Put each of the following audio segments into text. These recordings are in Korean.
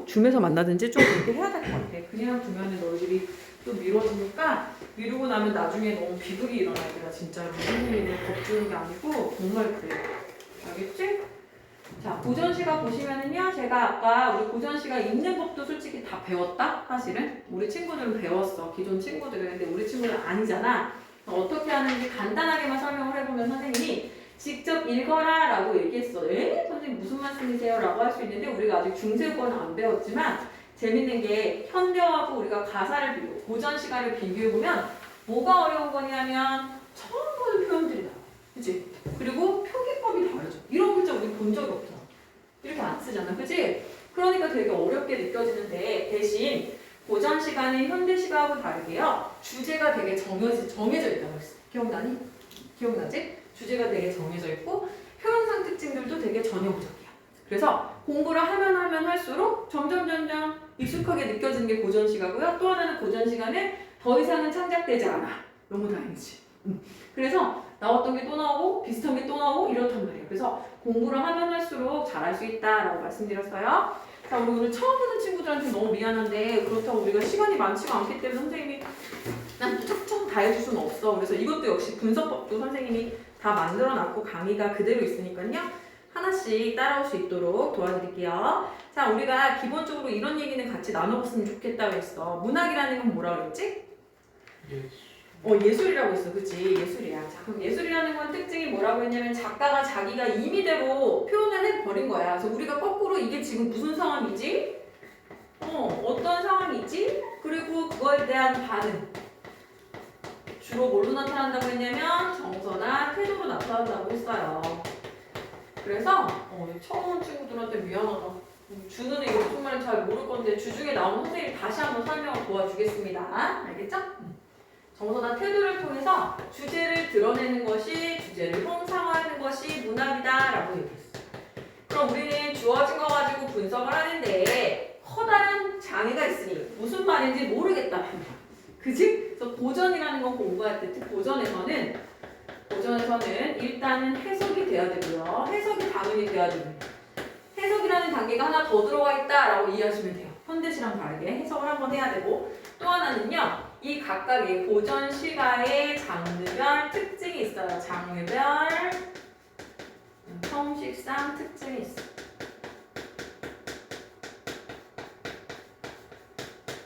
줌에서 만나든지 좀 그렇게 해야 될 것 같아. 그냥 두면은 너희들이 또 미뤄지니까 미루고 나면 나중에 너무 비극이 일어나야 돼. 진짜로 선생님이 겁주는 게 아니고 정말 그래. 알겠지? 자, 고전시가 보시면은요, 제가 아까 우리 고전시가 읽는 법도 솔직히 다 배웠다? 사실은 우리 친구들은 배웠어. 기존 친구들은. 근데 우리 친구들은 아니잖아. 어떻게 하는지 간단하게만 설명을 해보면 선생님이 직접 읽어라 라고 얘기했어. 에? 선생님 무슨 말씀이세요? 라고 할 수 있는데 우리가 아직 중세국어는 안 배웠지만 재밌는 게 현대어하고 우리가 가사를 비교, 고전 시가를 비교해보면 뭐가 어려운 거냐면 처음 보는 표현들이 나와. 그치? 그리고 표기법이 다르죠. 이런 글자 우리 본 적이 없잖아. 이렇게 안 쓰잖아. 그치? 그러니까 되게 어렵게 느껴지는데 대신 고전 시가는 현대 시가하고 다르게요. 주제가 되게 정해져 있다고 했어. 기억나니? 기억나지? 주제가 되게 정해져 있고 표현상 특징들도 되게 전형적이야. 그래서 공부를 하면 할수록 점점 익숙하게 느껴지는 게 고전 시가고요. 또 하나는 고전 시가는 더 이상은 창작되지 않아. 너무 다행이지. 그래서 나왔던 게 또 나오고 비슷한 게 또 나오고 이렇단 말이에요. 그래서 공부를 하면 할수록 잘할 수 있다라고 말씀드렸어요. 자, 우리 오늘 처음 보는 친구들한테 너무 미안한데 그렇다고 우리가 시간이 많지가 않기 때문에 선생님이 그냥 척척 다 해줄 수는 없어. 그래서 이것도 역시 분석법도 선생님이 다 만들어놨고 강의가 그대로 있으니까요. 하나씩 따라올 수 있도록 도와드릴게요. 자, 우리가 기본적으로 이런 얘기는 같이 나눠봤으면 좋겠다고 했어. 문학이라는 건 뭐라고 그랬지? 예술이라고 했어. 그치? 예술이야. 자, 그럼 예술이라는 건 특징이 뭐라고 했냐면 작가가 자기가 임의대로 표현을 해버린 거야. 그래서 우리가 거꾸로 이게 지금 무슨 상황이지? 어떤 상황이지? 그리고 그거에 대한 반응. 주로 뭘로 나타난다고 했냐면 정서나 태도로 나타난다고 했어요. 그래서 처음 온 친구들한테 미안하다. 주는 이거 무슨 말인지 잘 모를 건데 주중에 나오는 선생님이 다시 한번 설명을 도와주겠습니다. 알겠죠? 정서나 태도를 통해서 주제를 드러내는 것이 주제를 형상화하는 것이 문학이다 라고 얘기했어요. 그럼 우리는 주어진 거 가지고 분석을 하는데 커다란 장애가 있으니 무슨 말인지 모르겠다. 그지? 그래서 고전이라는 건 공부할 때 특히 고전에서는 일단은 해석이 돼야 되고요. 해석이 당연히 돼야 되고요. 해석이라는 단계가 하나 더 들어가 있다라고 이해하시면 돼요. 현대시랑 다르게 해석을 한번 해야 되고 또 하나는요. 이 각각의 고전 시가의 장르별 특징이 있어요. 장르별 형식상 특징이 있어요.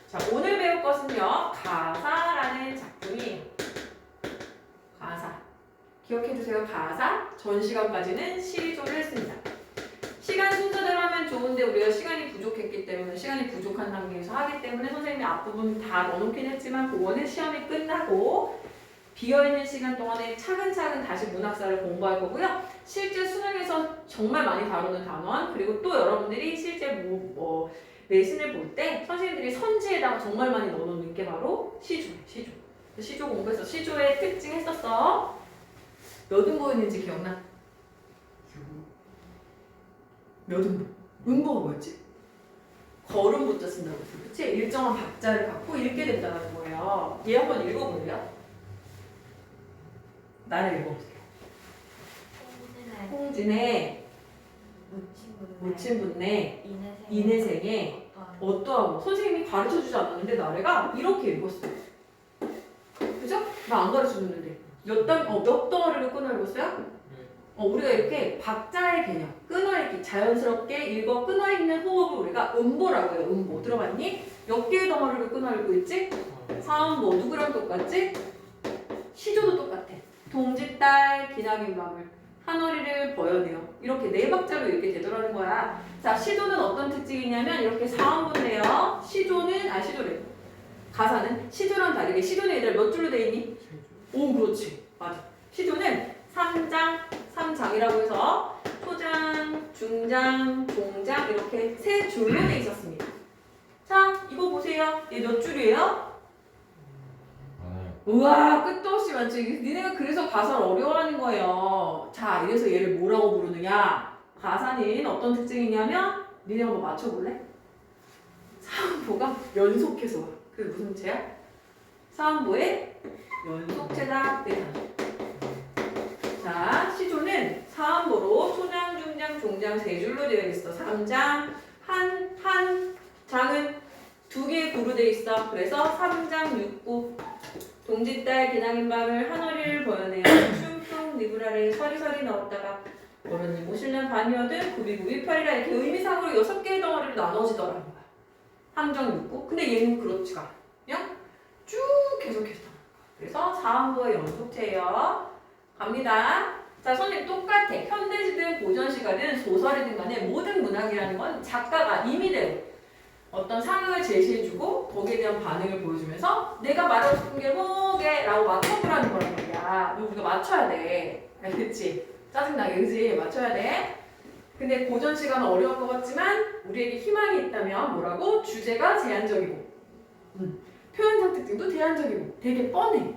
자, 오늘 배울 것은요. 가사라는 작품이에요. 가사. 기억해주세요. 가사. 전 시간까지는 시조를 했습니다. 시간 순서대로 하면 좋은데 우리가 시간이 부족했기 때문에 시간이 부족한 단계에서 하기 때문에 선생님이 앞부분 다 넣어놓긴 했지만 그거는 시험이 끝나고 비어있는 시간 동안에 차근차근 다시 문학사를 공부할 거고요. 실제 수능에서 정말 많이 다루는 단원 그리고 또 여러분들이 실제 내신을 볼 때 선생님들이 선지에다가 정말 많이 넣어놓는 게 바로 시조예요. 시조 공부해서 시조의 특징 했었어. 몇 음보였는지 기억나? 몇 음보? 음보가 뭐였지? 걸음부터 쓴다고 했어. 그치? 일정한 박자를 갖고 읽게 된다는 거예요. 얘 한번 읽어볼래요? 나를 읽어보세요. 홍진의 모친분네 인해생에 어떠하고 선생님이 가르쳐주지 않았는데 나래가 이렇게 읽었어요. 그죠? 나 안 가르쳐줬는데 몇 덩어리를 끊어 읽었어요? 우리가 이렇게 박자의 개념, 끊어읽기, 자연스럽게 읽어 끊어읽는 호흡을 우리가 음보라고 해요. 음보. 들어봤니? 몇 개의 덩어리를 끊어읽고 있지? 사음보. 누구랑 똑같지? 시조도 똑같아. 동짓달, 기나긴방울, 한어리를 버여내요. 이렇게 네 박자로 읽게 되더라는 거야. 자, 시조는 어떤 특징이 있냐면 이렇게 사음보인데요. 시조래. 가사는 시조랑 다르게 시조는 얘들 몇 줄로 돼 있니? 오, 그렇지. 맞아. 시조는 3장이라고 해서 초장, 중장, 종장 이렇게 세 줄로 돼 있었습니다. 자, 이거 보세요. 얘 몇 줄이에요? 우와, 끝도 없이 많지. 니네가 그래서 가사를 어려워하는 거예요. 자, 이래서 얘를 뭐라고 부르느냐? 가사는 어떤 특징이 있냐면 니네 한번 맞춰볼래? 사음보가 연속해서 와. 그게 무슨 체야? 사음보의 연속체다. 자, 시조는 사음보로 초장, 중장, 종장 세 줄로 되어 있어. 3장, 한 구로 돼 있어. 그래서 3장 6구 동짓달 기나긴 밤을 한허리를 보여내어 춤풍 니불 아래 서리서리 넣었다가 어른이 모실는 반이어든 구비구비 팔이라 이렇게 의미상으로 6개의 덩어리로 나눠지더라는 거야. 3장 6구. 근데 얘는 그렇지가 않아. 그냥 쭉 계속해서. 그래서 4항구의 연속체예요. 갑니다. 자, 선생님 똑같아. 현대시든 고전시가든 소설이든 간에 모든 문학이라는 건 작가가 임의대로 어떤 상황을 제시해주고 거기에 대한 반응을 보여주면서 내가 말하고 싶은 게 뭐게? 라고 맞춰보라는 거란 말이야. 너 우리가 맞춰야 돼. 알겠지? 짜증나게, 그지? 맞춰야 돼. 근데 고전시가는 어려울 것 같지만 우리에게 희망이 있다면 뭐라고? 주제가 제한적이고 표현상 특징도 제한적이고 되게 뻔해.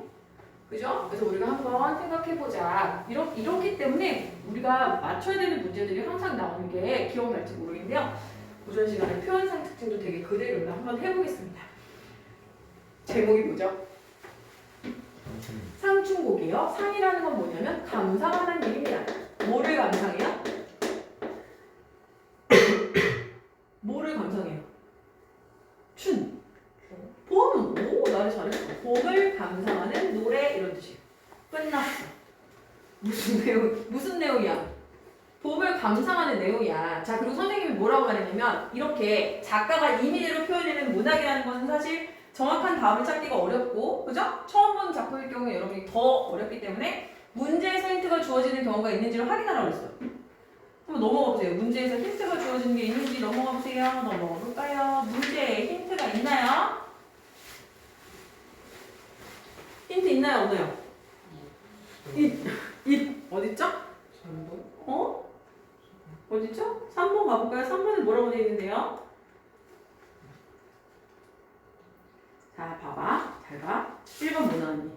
그죠? 그래서 우리가 한번 생각해보자. 이렇기 때문에 우리가 맞춰야 되는 문제들이 항상 나오는 게 기억날지 모르겠는데요. 고전 시간에 표현상 특징도 되게 그대로 한번 해보겠습니다. 제목이 뭐죠? 상충곡이에요. 상이라는 건 뭐냐면 감상하는 일입니다. 뭐를 감상해요? 뭐를 감상해요? 춘. 봄! 오, 나를 잘했어. 봄을 감상하는 노래 이런 뜻이에요. 끝났어. 무슨 내용이야? 봄을 감상하는 내용이야. 자, 그리고 선생님이 뭐라고 말했냐면 이렇게 작가가 임의대로 표현해낸 문학이라는 것은 사실 정확한 답을 찾기가 어렵고, 그죠? 처음 보는 작품일 경우에 여러분이 더 어렵기 때문에 문제에서 힌트가 주어지는 경우가 있는지를 확인하라고 했어요. 한번 넘어가 보세요. 문제에서 힌트가 주어지는 게 있는지 넘어가 보세요. 넘어가 볼까요? 문제에 힌트가 있나요? 힌트 있나요? 없나요? 어딨죠? 3번? 어? 어딨죠? 3번 가볼까요? 3번에 뭐라고 되어 있는데요? 자, 봐봐. 잘 봐. 1번 뭐 나왔니?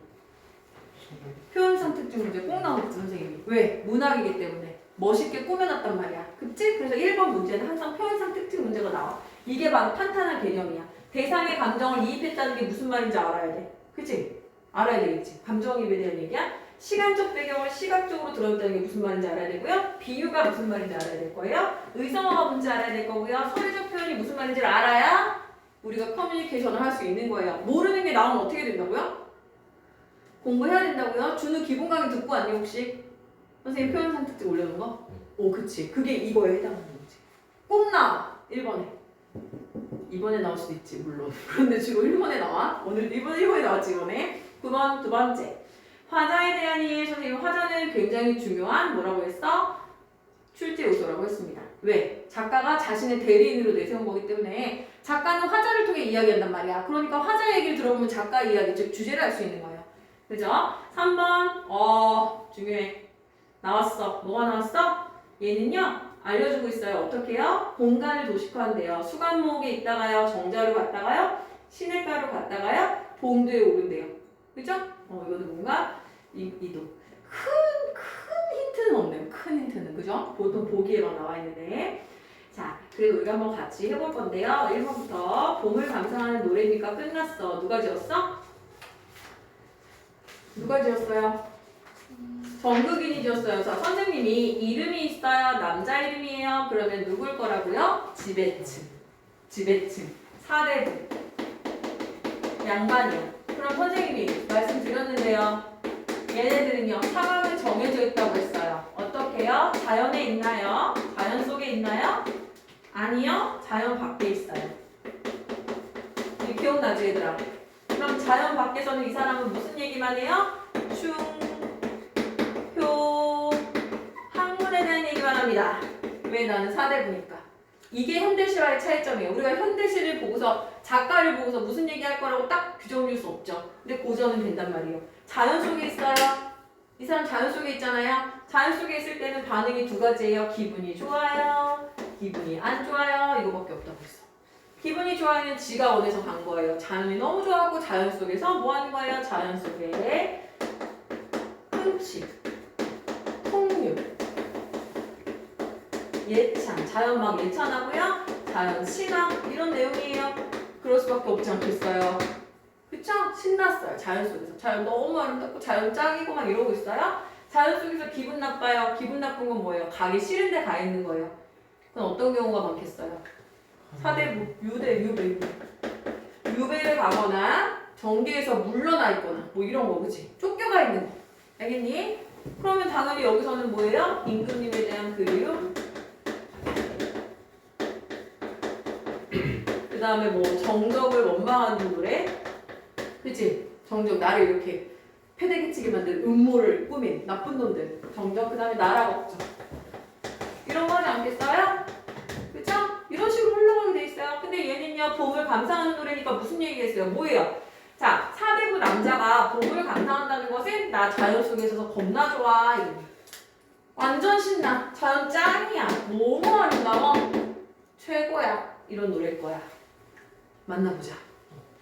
표현상 특징 문제 꼭 나오겠지, 선생님이. 왜? 문학이기 때문에. 멋있게 꾸며놨단 말이야. 그치? 그래서 1번 문제는 항상 표현상 특징 문제가 나와. 이게 바로 탄탄한 개념이야. 대상의 감정을 이입했다는 게 무슨 말인지 알아야 돼. 그치? 알아야 되겠지. 감정이입에 대한 얘기야. 시간적 배경을 시각적으로 들어줬다는 게 무슨 말인지 알아야 되고요. 비유가 무슨 말인지 알아야 될 거예요. 의성어가 뭔지 알아야 될 거고요. 서류적 표현이 무슨 말인지를 알아야 우리가 커뮤니케이션을 할 수 있는 거예요. 모르는 게 나오면 어떻게 된다고요? 공부해야 된다고요? 준우 기본 강의 듣고 왔니 혹시? 선생님 표현상 특징 올려놓은 거? 오, 그치. 그게 이거에 해당하는 거지. 꼭 나와. 1번에. 2번에 나올 수도 있지, 물론. 그런데 지금 1번에 나와. 오늘 1번에 나왔지, 이번에. 9번, 두 번째. 화자에 대한 이해. 선생님, 화자는 굉장히 중요한 뭐라고 했어? 출제 요소라고 했습니다. 왜? 작가가 자신의 대리인으로 내세운 거기 때문에 작가는 화자를 통해 이야기한단 말이야. 그러니까 화자 얘기를 들어보면 작가 이야기, 즉 주제를 알 수 있는 거예요. 그죠? 3번, 중요해. 나왔어. 뭐가 나왔어? 얘는요, 알려주고 있어요. 어떻게 해요? 공간을 도식화한대요. 수간목에 있다가요, 정자로 갔다가요, 시냇가로 갔다가요, 봉두에 오른대요. 그죠? 이거는 뭔가 이도 큰 힌트는 없네요. 큰 힌트는. 그죠? 보통 보기에만 나와 있는데. 자, 그리고 우리가 한번 같이 해볼 건데요. 1번부터 봄을 감상하는 노래니까 끝났어. 누가 지었어? 누가 지었어요? 정극인이 지었어요. 자, 선생님이 이름이 있어요. 남자 이름이에요. 그러면 누굴 거라고요? 지배층. 4대부. 양반이요. 그럼 선생님이 말씀드렸는데요. 얘네들은요, 상황은 정해져 있다고 했어요. 어떻게요? 자연에 있나요? 자연 속에 있나요? 아니요. 자연 밖에 있어요. 이 기억나지, 얘들아? 그럼 자연 밖에서는 이 사람은 무슨 얘기만 해요? 충, 표, 학문에 대한 얘기만 합니다. 왜? 나는 사대부니까. 이게 현대시와의 차이점이에요. 우리가 현대시를 보고서 작가를 보고서 무슨 얘기할 거라고 딱 규정을 줄 수 없죠. 근데 고전은 된단 말이에요. 자연 속에 있어요. 이 사람 자연 속에 있잖아요. 자연 속에 있을 때는 반응이 두 가지예요. 기분이 좋아요. 기분이 안 좋아요. 이거밖에 없다고 했어. 기분이 좋아요는 지가 원해서 간 거예요. 자연이 너무 좋아하고 자연 속에서 뭐 하는 거예요? 자연 속에 흥취, 통유, 예찬, 자연 막 예찬하고요. 자연 신앙 이런 내용이에요. 그럴 수밖에 없지 않겠어요. 그쵸? 신났어요. 자연 속에서. 자연 너무 아름답고 자연 짱이고 막 이러고 있어요. 자연 속에서 기분 나빠요. 기분 나쁜 건 뭐예요? 가기 싫은데 가 있는 거예요. 그럼 어떤 경우가 많겠어요? 사대부, 유대, 유배. 유배를 가거나 정계에서 물러나 있거나 뭐 이런 거 그치? 쫓겨가 있는 거 알겠니? 그러면 당연히 여기서는 뭐예요? 임금님에 대한 그리움 그 다음에 뭐 정적을 원망하는 노래 그치? 정적 나를 이렇게 패대기치게 만든 음모를 꾸민 나쁜 놈들 정적 그 다음에 나라 걱정 이런 거 하지 않겠어요? 그쵸? 이런 식으로 흘러가게 돼 있어요. 근데 얘는요 봄을 감상하는 노래니까 무슨 얘기겠어요? 뭐예요? 자, 사대부 남자가 봄을 감상한다는 것은 나 자연 속에 있어서 겁나 좋아. 완전 신나. 자연 짱이야. 너무 아름다워. 최고야. 이런 노래일 거야. 만나보자.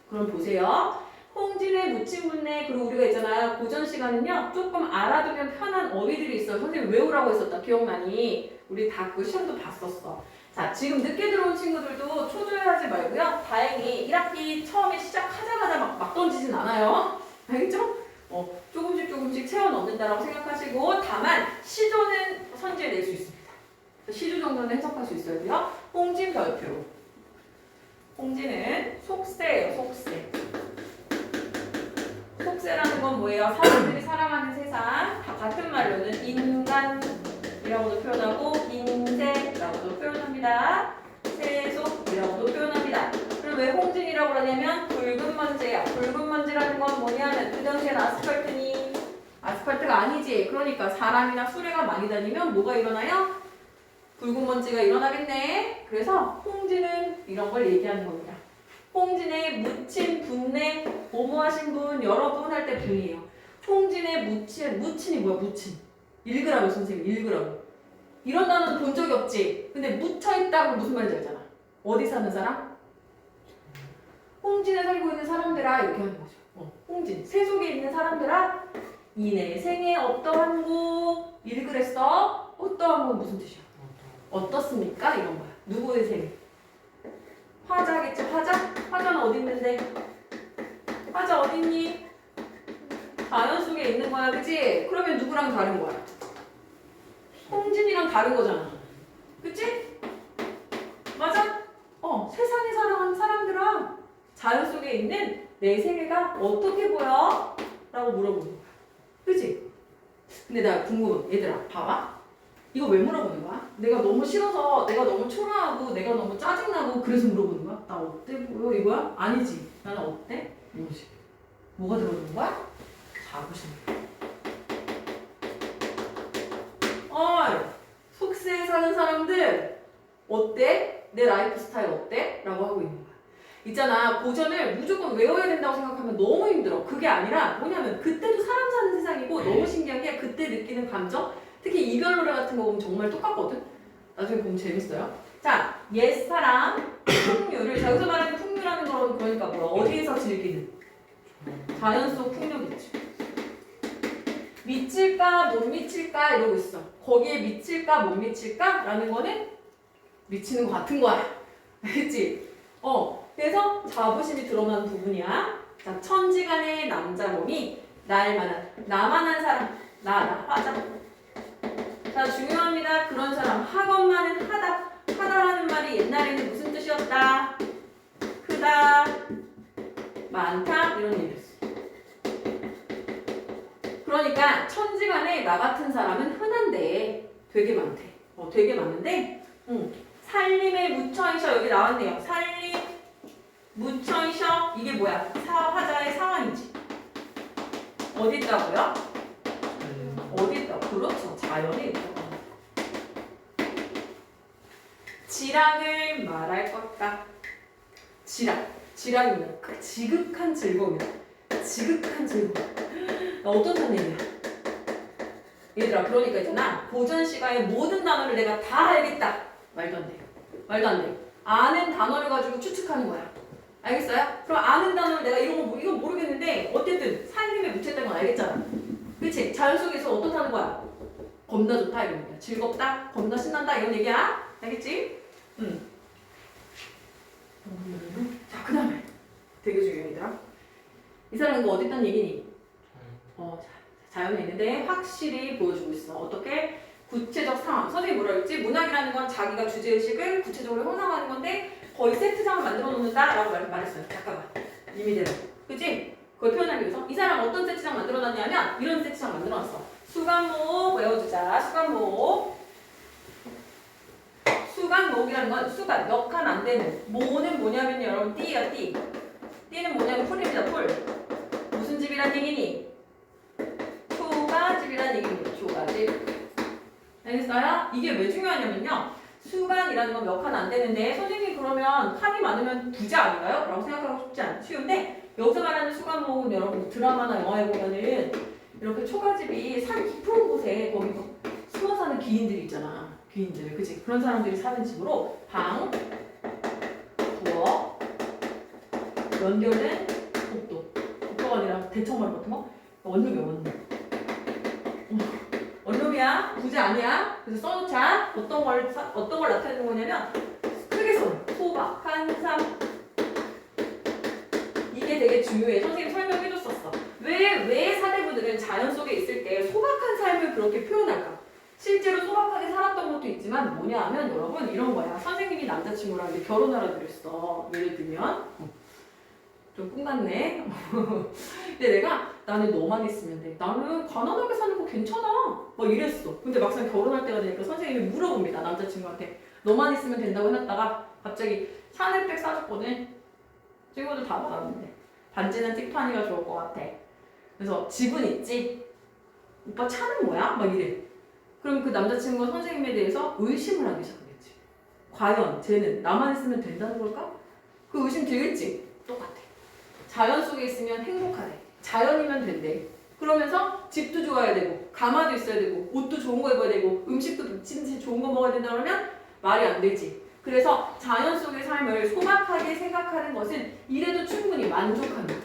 그럼 보세요. 홍진의 무친문네 그리고 우리가 있잖아요. 고전 시간은요. 조금 알아두면 편한 어휘들이 있어요. 선생님 외우라고 했었다. 기억나니? 우리 다 그 시험도 봤었어. 자, 지금 늦게 들어온 친구들도 초조해하지 말고요. 다행히 1학기 처음에 시작하자마자 막 던지진 않아요. 알겠죠? 조금씩 채워 넣는다라고 생각하시고 다만 시조는 선지해 낼 수 있습니다. 시조 정도는 해석할 수 있어야 돼요. 홍진 별표. 홍진은 속세예요. 속세. 속세라는 건 뭐예요? 사람들이 살아가는 세상. 다 같은 말로는 인간이라고도 표현하고 인생이라고도 표현합니다. 세속이라고도 표현합니다. 그럼 왜 홍진이라고 그러냐면 붉은 먼지야. 붉은 먼지라는 건 뭐냐면 그 당시엔 아스팔트니 아스팔트가 아니지. 그러니까 사람이나 수레가 많이 다니면 뭐가 일어나요? 붉은 먼지가 일어나겠네. 그래서 홍진은 이런 걸 얘기하는 겁니다. 홍진의 무친, 분내, 뭐뭐하신 분, 여러분 할 때 분이에요. 홍진의 무친이 뭐야? 무친. 읽으라고 선생님, 읽으라고. 이런 단어는 본 적이 없지. 근데 묻혀있다고 무슨 말인지 알잖아. 어디 사는 사람? 홍진에 살고 있는 사람들아 이렇게 하는 거죠. 홍진, 세속에 있는 사람들아 이내 생에 어떠한 곳 읽으랬어? 어떠한 건 무슨 뜻이야? 어떻습니까? 이런 거야. 누구의 생에? 화자겠지? 화자? 화자는 어디 있는데? 화자 어디 있니? 자연 속에 있는 거야, 그치? 그러면 누구랑 다른 거야? 홍진이랑 다른 거잖아. 그치? 맞아? 세상에 살아가는 사람들아 자연 속에 있는 내 생애가 어떻게 보여? 라고 물어보는 거야. 그치? 근데 나 궁금해. 얘들아, 봐봐. 이거 왜 물어보는 거야? 내가 너무 싫어서, 내가 너무 초라하고, 내가 너무 짜증나고 그래서 물어보는 거야? 나 어때 보여? 이거야? 아니지. 나는 어때? 이거지. 뭐가 들어오는 거야? 자부심. 속세에 사는 사람들 어때? 내 라이프 스타일 어때? 라고 하고 있는 거야. 있잖아, 고전을 무조건 외워야 된다고 생각하면 너무 힘들어. 그게 아니라 뭐냐면 그때도 사람 사는 세상이고 너무 신기한 게 그때 느끼는 감정 특히 이별 노래 같은 거 보면 정말 똑같거든? 나중에 보면 재밌어요. 자, 옛사랑, 풍류를 자, 여기서 말하는 풍류라는 건 그러니까 뭐야? 어디에서 즐기는? 자연 속 풍류겠지. 미칠까 못 미칠까 이러고 있어. 거기에 미칠까 못 미칠까? 라는 거는 미치는 것 같은 거야. 알겠지? 그래서 자부심이 드러나는 부분이야. 자, 천지간의 남자 몸이 나만한 사람, 나, 화자. 자, 중요합니다. 그런 사람, 학업만은 하다라는 말이 옛날에는 무슨 뜻이었다? 크다, 많다, 이런 얘기였어. 그러니까 천지간에 나 같은 사람은 흔한데 되게 많대. 되게 많은데 살림에 묻혀있어 여기 나왔네요. 살림 묻혀있어 이게 뭐야? 화자의 상황이지. 어디 있다고요? 어디 있다고? 그렇죠. 자연에 있다고. 지랑을 말할 것까? 지랑이면 그 지극한 즐거움이다. 지극한 즐거움. 어떤 단어야? 얘들아, 그러니까 있잖아. 고전 시가의 모든 단어를 내가 다 알겠다. 말도 안 돼. 말도 안 돼. 아는 단어를 가지고 추측하는 거야. 알겠어요? 그럼 아는 단어를 내가 이건 모르겠는데 어쨌든 살림에 묻혀있다는 건 알겠잖아. 그치? 자연 속에서 어떻다는 거야? 겁나 좋다 이런 얘기야. 즐겁다, 겁나 신난다 이런 얘기야. 알겠지? 자, 그 다음에 되게 중요해 얘들아. 이 사람은 이거 어디 있다는 얘기니? 자연에 있는데 확실히 보여주고 있어. 어떻게? 구체적 상황. 선생님이 뭐라 그랬지? 문학이라는 건 자기가 주제의식을 구체적으로 형성하는 건데 거의 세트장을 만들어 놓는다 라고 말했어요. 잠깐만. 이미대로. 그치? 그걸 표현하기 위해서 이 사람 어떤 세트장 만들어놨냐면 이런 세트장 만들어놨어. 수간목 외워주자. 수간목. 수간목이라는 건 수간, 몇 칸 안 되는. 모는 뭐냐면요 여러분 띠야 띠. 띠는 뭐냐면 풀입니다 풀. 무슨 집이란 얘기니? 초가집이란 얘기입니다. 초가집. 알겠어요? 이게 왜 중요하냐면요. 수간이라는 건 몇 칸 안 되는데 선생님이 그러면 칸이 많으면 부자 아닌가요? 라고 생각하고 싶지 않 쉬운데 여기서 말하는 수간목은 여러분 드라마나 영화에 보면은 이렇게 초가집이 산 깊은 곳에 거기 숨어 사는 기인들이 있잖아. 기인들, 그치? 그런 사람들이 사는 집으로 방, 부엌, 연결된 복도. 복도가 아니라 대청마루 같은 거? 원룸이야, 원룸. 원룸이야, 부자 아니야. 그래서 써놓자. 어떤 걸 나타내는 거냐면 크게 써. 소박, 한삼. 이게 되게 중요해. 선생님 설명해줬었어. 왜 사대부들은 자연 속에 있을 때 소박한 삶을 그렇게 표현할까? 실제로 소박하게 살았던 것도 있지만 뭐냐 하면 여러분 이런 거야. 선생님이 남자친구랑 이제 결혼하라 그랬어. 예를 들면 좀 꿈같네. 근데 나는 너만 있으면 돼. 나는 가난하게 사는 거 괜찮아. 막 이랬어. 근데 막상 결혼할 때가 되니까 선생님이 물어봅니다. 남자친구한테. 너만 있으면 된다고 해놨다가 갑자기 샤넬백 사줬거든. 친구들 다 받았는데. 반지는 티파니가 좋을 것 같아. 그래서 집은 있지? 오빠 차는 뭐야? 막 이래. 그럼 그 남자친구가 선생님에 대해서 의심을 하기 시작하겠지. 과연 쟤는 나만 있으면 된다는 걸까? 그 의심 들겠지? 똑같아. 자연 속에 있으면 행복하대. 자연이면 된대. 그러면서 집도 좋아야 되고 가마도 있어야 되고 옷도 좋은 거 입어야 되고 음식도 진짜 좋은 거 먹어야 된다 그러면 말이 안 되지. 그래서 자연 속의 삶을 소박하게 생각하는 것은 이래도 충분히 만족합니다.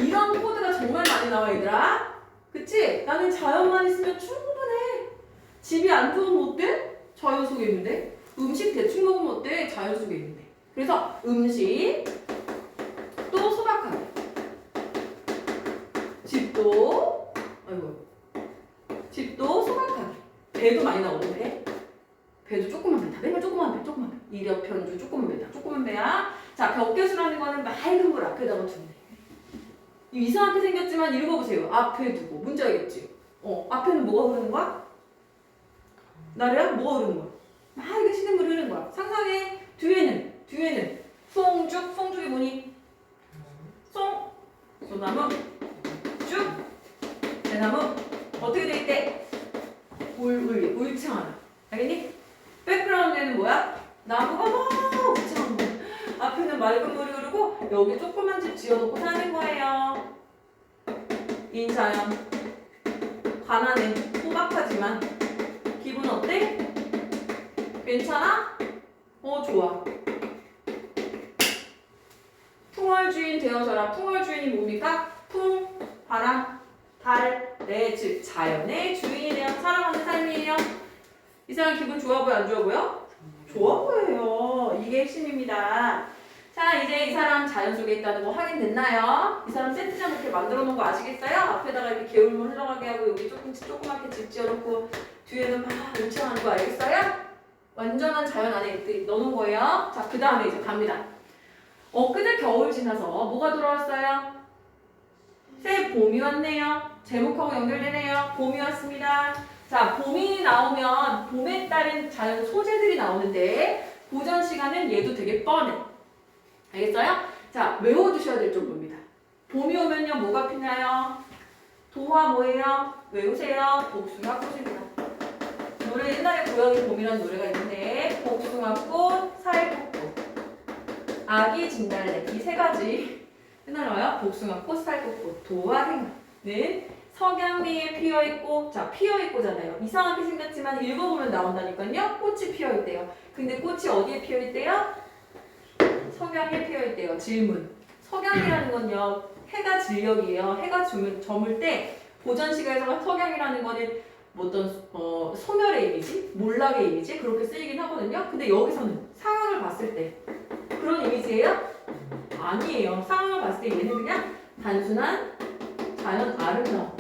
이런 코드가 정말 많이 나와 얘들아. 그치? 나는 자연만 있으면 충분해. 집이 안 좋으면 어때? 자연 속에 있는데. 음식 대충 먹으면 어때? 자연 속에 있는데. 그래서 음식 또 소박하게. 집도 소박하게. 배도 많이 나오거든 배. 배도 조그만 배다. 맨날 조그만 배. 이력편주 조그만 배다. 조그만 배야. 자, 벽계수라는 거는 맑은 물 앞에다가 두면 돼. 이상하게 생겼지만 읽어보세요. 앞에 두고 문자겠지. 앞에는 뭐가 흐르는 거야? 나래야? 뭐가 흐르는 거야? 맑은 시냇물이 흐르는 거야. 상상해. 뒤에는 송죽이 뭐니? 소나무, 쭉, 대나무. 어떻게 돼 있대? 울창하다. 알겠니? 백그라운드에는 뭐야? 나무가 막 울창한 거. 앞에는 맑은 물이 흐르고 여기 조그만 집 지어놓고 사는 거예요. 인자연. 가난해. 소박하지만 기분 어때? 괜찮아? 좋아. 풍월주인 되어져라. 풍월주인이 뭡니까? 풍, 바람, 달, 내, 즉 자연의 주인이에요. 살아가는 삶이에요. 이 사람 기분 좋아 보여? 안 좋아 보여? 좋아 보여요. 이게 핵심입니다. 자, 이제 이 사람 자연 속에 있다는 거 확인됐나요? 이 사람 세트장 이렇게 만들어 놓은 거 아시겠어요? 앞에다가 이렇게 개울물 흘러가게 하고 여기 조그맣게 집 지어놓고 뒤에는 막 울창하는 거 알겠어요? 완전한 자연 안에 넣어놓은 거예요. 자, 그 다음에 이제 갑니다. 엊그제 겨울 지나서 뭐가 돌아왔어요? 새 봄이 왔네요. 제목하고 연결되네요. 봄이 왔습니다. 자, 봄이 나오면 봄에 따른 자연 소재들이 나오는데 고전 시간은 얘도 되게 뻔해. 알겠어요? 자, 외워두셔야 될 정도입니다. 봄이 오면요 뭐가 피나요? 도화 뭐예요? 외우세요. 복숭아꽃입니다. 노래 옛날에 고양이 봄이라는 노래가 있는데 복숭아꽃, 살구꽃, 아기 진달래 이 세 가지 맨날 나와요. 복숭아꽃, 살구꽃, 도화, 행화는 석양리에 피어있고, 자 피어있고잖아요. 이상하게 생겼지만 읽어보면 나온다니까요. 꽃이 피어있대요. 근데 꽃이 어디에 피어있대요? 석양에 피어있대요. 질문. 석양이라는 건요 해가 진력이에요. 해가 저물 때 고전시가에서 석양이라는 거는 어떤 소멸의 이미지, 몰락의 이미지 그렇게 쓰이긴 하거든요. 근데 여기서는 상황을 봤을 때 그런 이미지예요? 아니에요. 상황을 봤을 때 얘는 그냥 단순한 자연 아름다움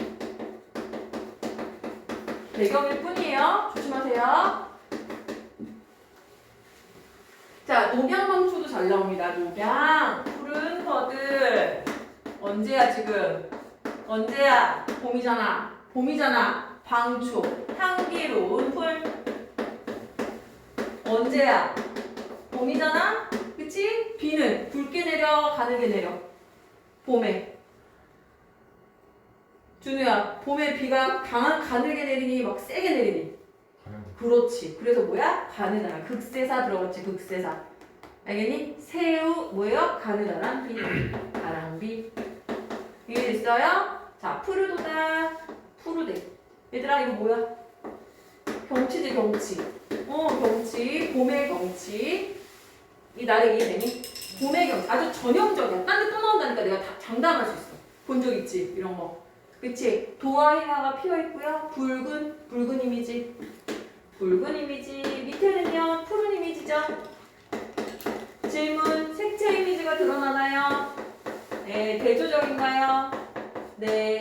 배경일 뿐이에요. 조심하세요. 자, 자, 녹양망초도 잘 나옵니다. 녹양. 푸른 거들. 언제야 지금? 언제야? 봄이잖아. 봄이잖아. 방초. 향기로운 풀. 언제야? 봄이잖아? 그치? 비는 굵게 내려, 가늘게 내려. 봄에. 준우야, 봄에 비가 가늘게 내리니 막 세게 내리니? 그렇지. 그래서 뭐야? 가느다란. 극세사 들어갔지, 극세사. 알겠니? 새우, 뭐예요? 가느다란 비. 가랑비. 이해됐어요? 자, 푸르도다. 푸르대. 얘들아, 이거 뭐야? 경치지, 경치. 경치. 봄의 경치. 이 나를 이해되니? 봄의 경치. 아주 전형적이야. 딴 데 또 나온다니까 내가 다 장담할 수 있어. 본 적 있지? 이런 거. 그치? 도화희나가 피어있고요. 붉은 이미지. 붉은 이미지. 밑에는요, 푸른 이미지죠? 질문, 색채 이미지가 드러나나요? 네, 대조적인가요? 네.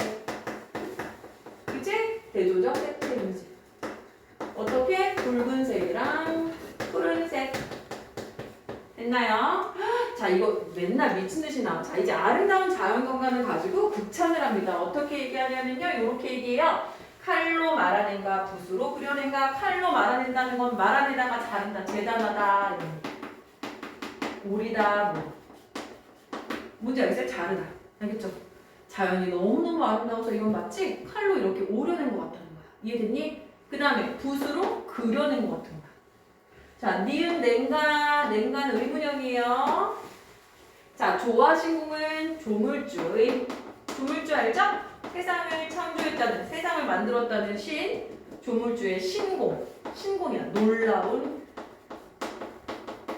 그치? 대조적 색채 이미지. 어떻게? 붉은색이랑 푸른색. 됐나요? 자, 이거 맨날 미친듯이 나와. 자, 이제 아름다운 자연경관을 가지고 극찬을 합니다. 어떻게 얘기하냐면요. 이렇게 얘기해요. 칼로 말아낸가 붓으로 그려낸가. 칼로 말아낸다는 건 말아내다가 자른다. 대단하다. 오리다. 뭐. 뭔지 알겠어요? 자르다. 알겠죠? 자연이 너무너무 아름다워서 이건 맞지? 칼로 이렇게 오려낸 것 같다는 거야. 이해됐니? 그 다음에 붓으로 그려낸 것 같은 거야. 자, 니은 냉간 의문형이에요. 자, 조화신궁은 조물주. 조물주 알죠? 세상을 창조했다는, 세상을 만들었다는 신. 조물주의 신공. 신공이야. 놀라운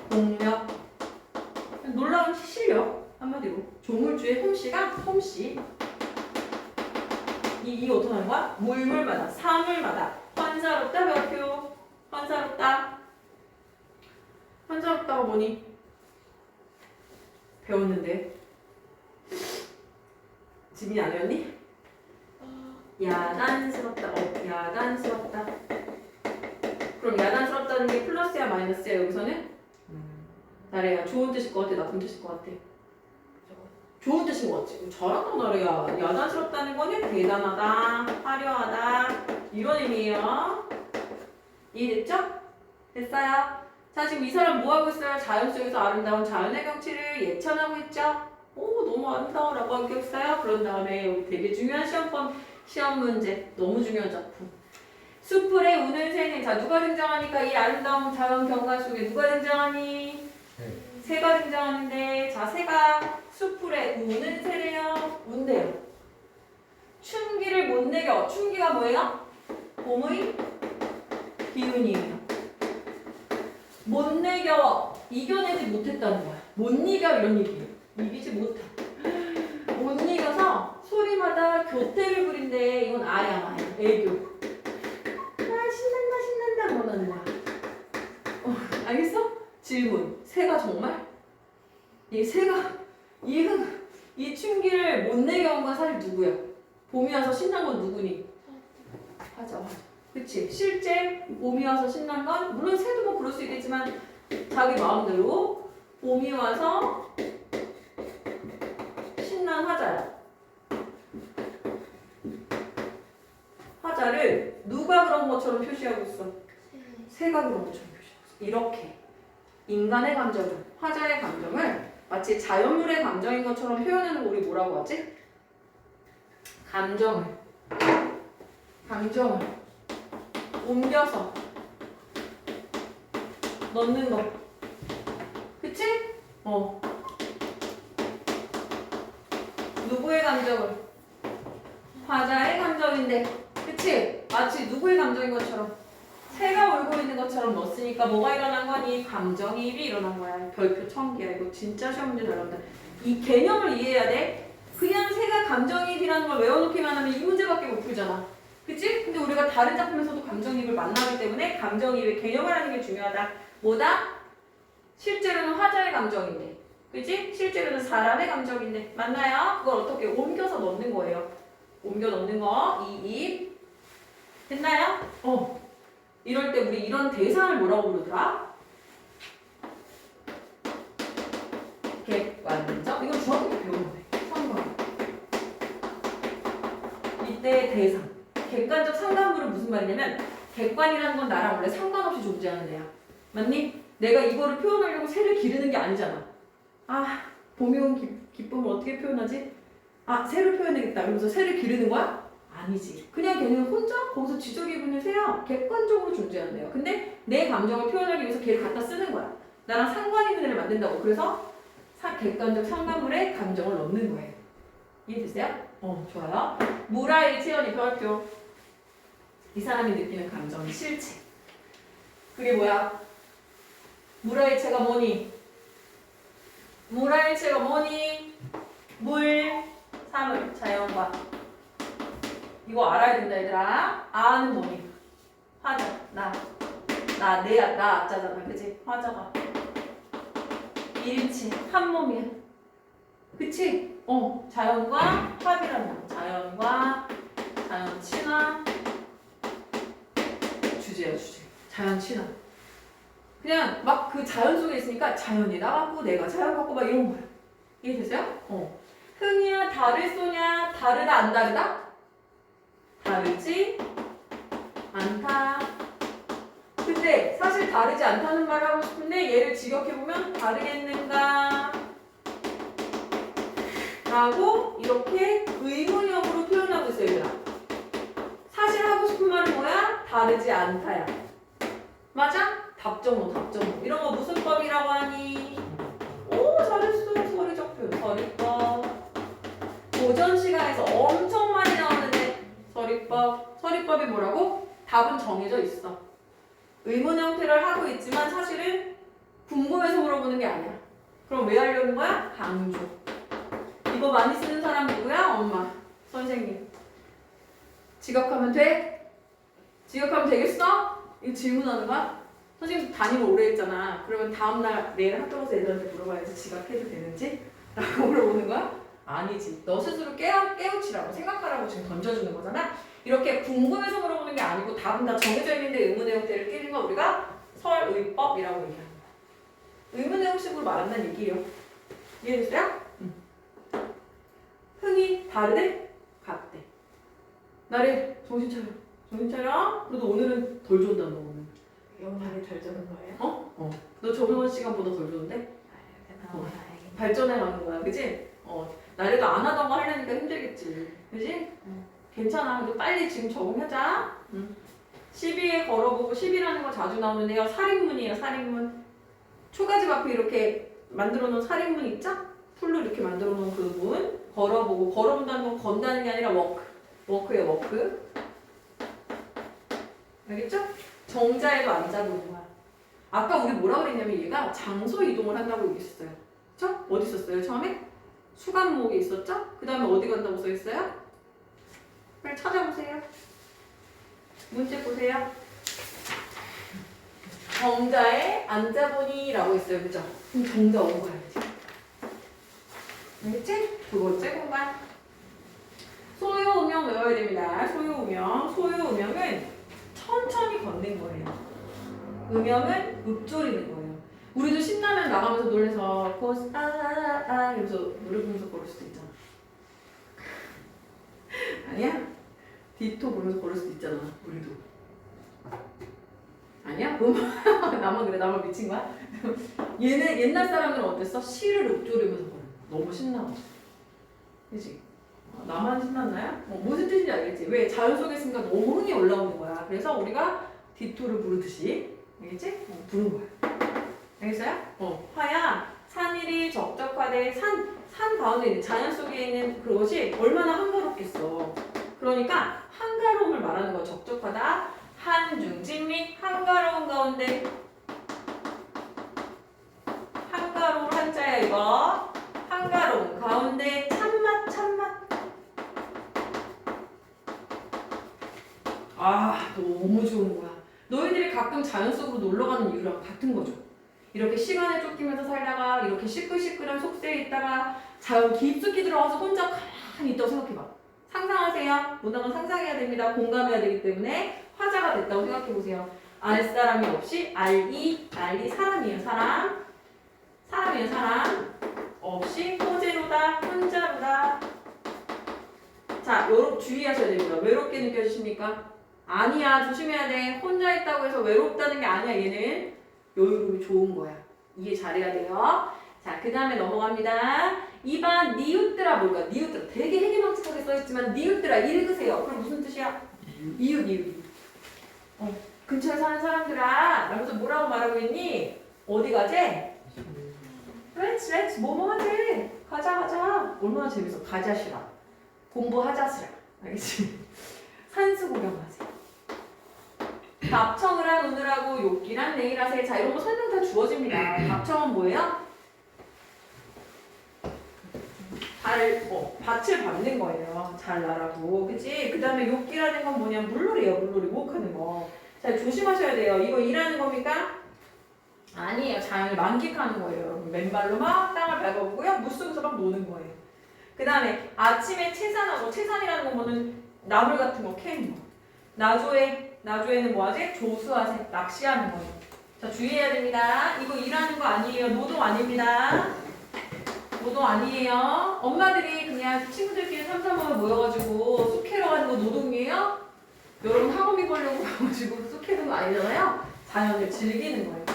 공력. 놀라운 실력. 한마디로. 조물주의 솜씨가 솜씨. 이 어떻게 하는 거야? 물물마다, 사물마다. 환사롭다, 별표. 환사롭다. 환사롭다가 뭐니? 배웠는데. 지민이 안 외웠니? 야단스럽다. 야단스럽다. 그럼 야단스럽다는 게 플러스야 마이너스야 여기서는? 나래야 좋은 뜻일 것 같아? 나쁜 뜻일 것 같아? 좋은 뜻인 것 같지? 잘한다 나래야. 야단스럽다는 거는 대단하다, 화려하다 이런 의미예요. 이해됐죠? 됐어요? 자, 지금 이 사람 뭐 하고 있어요? 자연 속에서 아름다운 자연의 경치를 예찬하고 있죠? 오, 너무 아름다워 라고 하고 있어요. 그런 다음에 여기 되게 중요한 시험 문제. 너무 중요한 작품. 숲풀에 우는 새는. 자, 누가 등장하니까 이 아름다운 자연 경관 속에 누가 등장하니? 새가 등장하는데, 자, 새가 숲풀에 우는 새래요. 운대요. 춘기를 못 내겨. 춘기가 뭐예요? 봄의 기운이에요. 못 내겨. 이겨내지 못했다는 거야. 못 이겨 이런 얘기예요. 이기지 못해. 못 이겨서 소리마다 교태를 부린대. 이건 아야 마야. 애교. 아, 신난다 그러는 거야. 알겠어? 질문. 새가 정말? 이 새가 이 춘기를 못 내게 온 건 사실 누구야? 봄이 와서 신난 건 누구니? 맞아. 그치? 실제 봄이 와서 신난 건 물론 새도 뭐 그럴 수 있겠지만 자기 마음대로 봄이 와서 신난 화자야. 화자를 누가 그런 것처럼 표시하고 있어? 새가 그런 것처럼 표시하고 있어. 이렇게 인간의 감정을, 화자의 감정을 마치 자연물의 감정인 것처럼 표현하는 거 우리 뭐라고 하지? 감정을 옮겨서 넣는 거. 그치? 누구의 감정을? 화자의 감정인데, 그치? 마치 누구의 감정인 것처럼 새가 울고 있는 것처럼 넣었으니까 뭐가 일어난 거니? 감정이입이 일어난 거야. 별표 1000개야. 이거 진짜 시험 문제 잘 나온다. 이 개념을 이해해야 돼. 그냥 새가 감정이입이라는 걸 외워놓기만 하면 이 문제밖에 못 풀잖아. 그치? 근데 우리가 다른 작품에서도 감정이입을 만나기 때문에 감정이입의 개념을 하는 게 중요하다. 뭐다? 실제로는 화자의 감정인데. 그치? 실제로는 사람의 감정인데. 맞나요? 그걸 어떻게 옮겨서 넣는 거예요. 옮겨 넣는 거. 이입. 됐나요? 이럴 때 우리 이런 대상을 뭐라고 부르더라? 맞는 점. 이건 중학교 때 배우는 거예요. 3번. 이때 대상. 객관적 상관물은 무슨 말이냐면 객관이라는 건 나랑 원래 상관없이 존재하는 애야. 맞니? 내가 이거를 표현하려고 새를 기르는 게 아니잖아. 아, 봄이 온 기쁨을 어떻게 표현하지? 아, 새를 표현하겠다. 그러면서 새를 기르는 거야? 아니지. 그냥 걔는 혼자 거기서 지저귀 부는 새야. 객관적으로 존재한대요. 근데 내 감정을 표현하기 위해서 걔를 갖다 쓰는 거야. 나랑 상관 있는 애를 만든다고. 그래서 객관적 상관물에 감정을 넣는 거예요. 이해되세요? 좋아요. 무라일 채연이 별표. 이 사람이 느끼는 감정은 실체. 그게 뭐야? 무라일체가 뭐니? 무라일체가 뭐니? 물, 사물, 자연과. 이거 알아야 된다 얘들아. 아는 뭐니? 화자, 나, 아자잖아, 그치? 화자가. 일체, 한 몸이야. 그치? 자연과 합이란다. 자연 친화. 주제야, 주제. 자연 친화. 그냥 막 그 자연 속에 있으니까 자연이 나갖고 내가 자연 갖고 막 이런 거야. 이해되세요? 흥이야, 달을 쏘냐? 다르다, 안 다르다? 다르지 않다. 근데 사실 다르지 않다는 말을 하고 싶은데 얘를 직역해보면 다르겠는가? 라고 이렇게 의문형으로 표현하고 있어요, 얘들아. 사실 하고 싶은 말은 뭐야? 다르지 않다야. 맞아? 답정모. 이런 거 무슨 법이라고 하니? 오, 잘했어. 서리적 표현. 서리법. 고전 시간에서 엄청 많이 나오는데 서리법. 서리법이 뭐라고? 답은 정해져 있어. 의문 형태를 하고 있지만 사실은 궁금해서 물어보는 게 아니야. 그럼 왜 하려는 거야? 강조. 이거 많이 쓰는 사람 누구야? 엄마. 선생님. 지각하면 돼? 지각하면 되겠어? 이거 질문하는 거야? 선생님 담임을 오래 했잖아. 그러면 다음날 내일 학교 가서 애들한테 물어봐야지 지각해도 되는지? 라고 물어보는 거야? 아니지. 너 스스로 깨우치라고 생각하라고 지금 던져주는 거잖아. 이렇게 궁금해서 물어보는 게 아니고 답은 다 정해져 있는데 의문의 형태를 끼는 거 우리가 설의법이라고 얘기하는 거야. 의문의 형식으로 말한다는 얘기예요. 이해됐어요? 흥이 다르대? 같대. 나래 정신 차려. 정신 차려. 그래도 오늘은 덜 줬다 너 오늘. 영상이 잘 되는 거예요? 너 저번 시간보다 덜 줬는데? 발전해 가는 거야, 그치? 나래도 안 하던 거 하려니까 힘들겠지, 그치? 괜찮아. 근데 빨리 지금 적응하자. 12에 걸어보고 10이라는 거 자주 나오는데요. 살인문이에요, 살인문. 초가집 앞에 이렇게 만들어 놓은 살인문 있죠? 풀로 이렇게 만들어 놓은 그 문. 걸어보고, 걸어본다는 건 건다는 게 아니라 워크예요, 워크. 알겠죠? 정자에도 앉아보는 거야. 아까 우리 뭐라 그랬냐면 얘가 장소 이동을 한다고 얘기했어요. 그쵸? 어디 있었어요, 처음에? 수간목에 있었죠? 그 다음에 어디 간다고 써있어요? 빨리 찾아보세요. 문제 보세요. 정자에 앉아보니 라고 했어요. 그죠? 그럼 정자 온 거야. 알겠지? 두 번째 공간. 소요음영 외워야 됩니다. 소요음영은 천천히 걷는 거예요. 음영은 읊조리는 거예요. 우리도 신나면 나가면서 놀래서 고스 이러면서 노래 부르면서 걸을 수도 있잖아. 아니야? 디토 부르면서 걸을 수도 있잖아. 우리도. 아니야? 나만 그래? 나만 미친 거야? 얘는 옛날 사람들은 어땠어? 시를 읊조리면서 걸어. 너무 신나가지고. 그치? 나만 신났나요? 무슨 뜻인지 알겠지? 왜? 자연 속에 있으니까 너무 흥이 올라오는 거야. 그래서 우리가 디토를 부르듯이, 알겠지? 부른 거야. 알겠어요? 화야, 산일이 적적하되 산 가운데 있는 자연 속에 있는 그것이 얼마나 한가롭겠어. 그러니까 한가로움을 말하는 거야. 적적하다. 한중, 진미, 한가로운 가운데. 한가로운 한자야 이거. 한가로운 가운데 참맛. 아, 너무 좋은 거야. 너희들이 가끔 자연 속으로 놀러 가는 이유랑 같은 거죠. 이렇게 시간에 쫓기면서 살다가 이렇게 시끌시끌한 속세에 있다가 자연 깊숙이 들어가서 혼자 가만히 있다고 생각해봐. 상상하세요. 문학은 상상해야 됩니다. 공감해야 되기 때문에 화자가 됐다고 생각해보세요. 알 사람이 없이 알이 사람이에요. 사람이에요. 사람. 없이 호재로다, 혼자로다. 자, 여러분 주의하셔야 됩니다. 외롭게 느껴지십니까? 아니야, 조심해야 돼. 혼자 있다고 해서 외롭다는 게 아니야. 얘는 여유로움이 좋은 거야. 이해 잘해야 돼요. 자, 그 다음에 넘어갑니다. 2번 니웃들아 뭘까? 니웃들아 되게 해기망측하게 써있지만 니웃들아 읽으세요. 그럼 무슨 뜻이야? 이웃. 근처에 사는 사람들아 라면서 뭐라고 말하고 있니? 어디 가지? Let's 뭐뭐 하지? 가자. 얼마나 재밌어. 가자시라. 공부하자시라. 알겠지? 산수 구경하지. 답청을 오늘하고 욕기랑 내일 하세요. 자, 이런 거 설명 다 주어집니다. 답청은 뭐예요? 밭을 밟는 거예요. 잘 나라고. 그치? 그 다음에 욕기라는 건 뭐냐? 물놀이에요. 물놀이. 목하는 거. 자, 조심하셔야 돼요. 이거 일하는 겁니까? 아니에요. 자연을 만끽하는 거예요. 여러분. 맨발로 막 땅을 밟아보고요. 물속에서 막 노는 거예요. 그 다음에 아침에 채산하고, 채산이라는 건 뭐는 나물 같은 거 캐는 거. 나조에는 뭐하지? 조수하세. 낚시하는 거예요. 자, 주의해야 됩니다. 이거 일하는 거 아니에요. 노동 아닙니다. 노동 아니에요. 엄마들이 그냥 친구들끼리 삼삼오에 모여가지고 쑥 캐러 가는 거 노동이에요? 여러분 학원비 벌려고 가가지고 쑥 캐는 거 아니잖아요. 자연을 즐기는 거예요.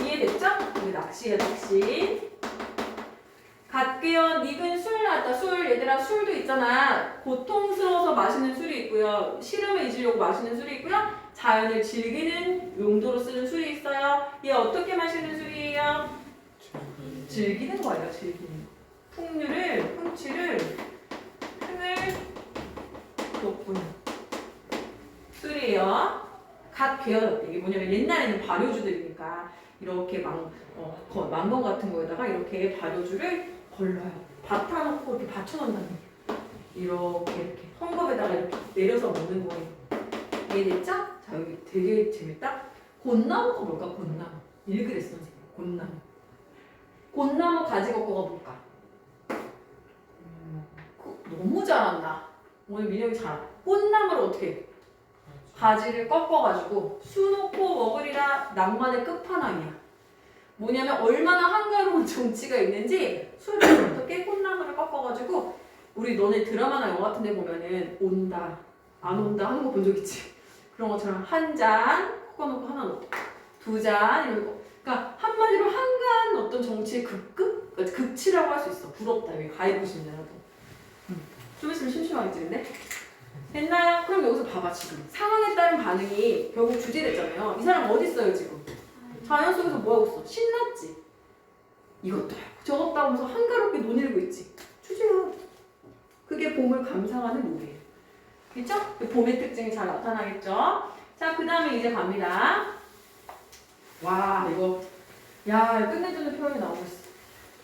이해됐죠? 우리 낚시예요, 낚시. 갓괴연 닉은 술 나왔다. 술. 얘들아 술도 있잖아. 고통스러워서 마시는 술이 있고요. 시름을 잊으려고 마시는 술이 있고요. 자연을 즐기는 용도로 쓰는 술이 있어요. 얘 어떻게 마시는 술이에요? 즐기는 거예요. 즐기는 거. 풍류를 흥을 돋구는 술이에요. 갓괴연. 이게 뭐냐면 옛날에는 발효주들이니까 이렇게 망건 같은 거에다가 이렇게 발효주를 걸러요. 밭아놓고 이렇게 받쳐놓는다는 거예요. 이렇게 헝겊에다가 이렇게 내려서 먹는 거예요. 이해됐죠? 자, 여기 되게 재밌다. 곤나무가 뭘까? 곤나무. 읽으랬어, 선생님. 곤나무 가지 걷고가 뭘까? 너무 잘한다. 오늘 민혁이 잘한다. 꽃나무를 어떻게 해? 가지를 꺾어가지고 수놓고 먹으리라. 낭만의 끝판왕이야. 뭐냐면 얼마나 한가로운 정치가 있는지 술을 어떻게 꽃나무를 꺾어가지고 우리 너네 드라마나 영화 같은 데 보면은 온다 안 온다 하는 거 본 적 있지? 그런 것처럼 한 잔 꺾어놓고 하나 넣고 두 잔 이런 거. 그러니까 한마디로 한가한 어떤 정치의 극치라고 할 수 있어. 부럽다. 여기 가해보시면라도. 좀 있으면 심심하겠지 근데? 됐나요? 그럼 여기서 봐봐 지금 상황에 따른 반응이 결국 주제됐잖아요. 이 사람 어디 있어요 지금? 자연 속에서 뭐하고 있어? 신났지? 이것도 하고 저것도 하면서 한가롭게 논일고 있지. 주제야. 그게 봄을 감상하는 노래예요. 그쵸? 봄의 특징이 잘 나타나겠죠? 자, 그 다음에 이제 갑니다. 와, 이거. 야, 끝내주는 표현이 나오고 있어.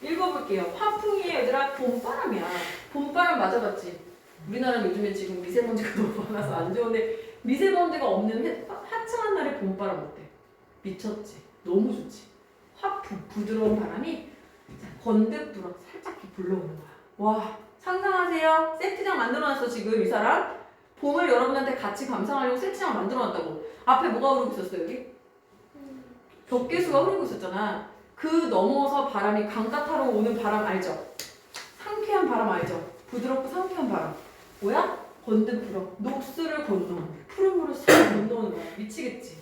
읽어볼게요. 화풍이에요. 얘들아, 봄바람이야. 봄바람 맞아봤지? 우리나라는 요즘에 지금 미세먼지가 너무 많아서 안 좋은데 미세먼지가 없는 화창한 날에 봄바람 어때? 미쳤지? 너무 좋지? 화풍, 부드러운 바람이 건득 불어 살짝 불러오는 거야. 와, 상상하세요? 세트장 만들어놨어 지금 이 사람. 봄을 여러분한테 같이 감상하려고 세트장 만들어놨다고. 앞에 뭐가 흐르고 있었어요 여기? 덮개수가 흐르고 있었잖아. 그 넘어서 바람이 강가 타러 오는 바람 알죠? 상쾌한 바람 알죠? 부드럽고 상쾌한 바람. 뭐야? 건득 불어. 녹수를 건너는 푸른 물을 싹 건너는 거야. 미치겠지?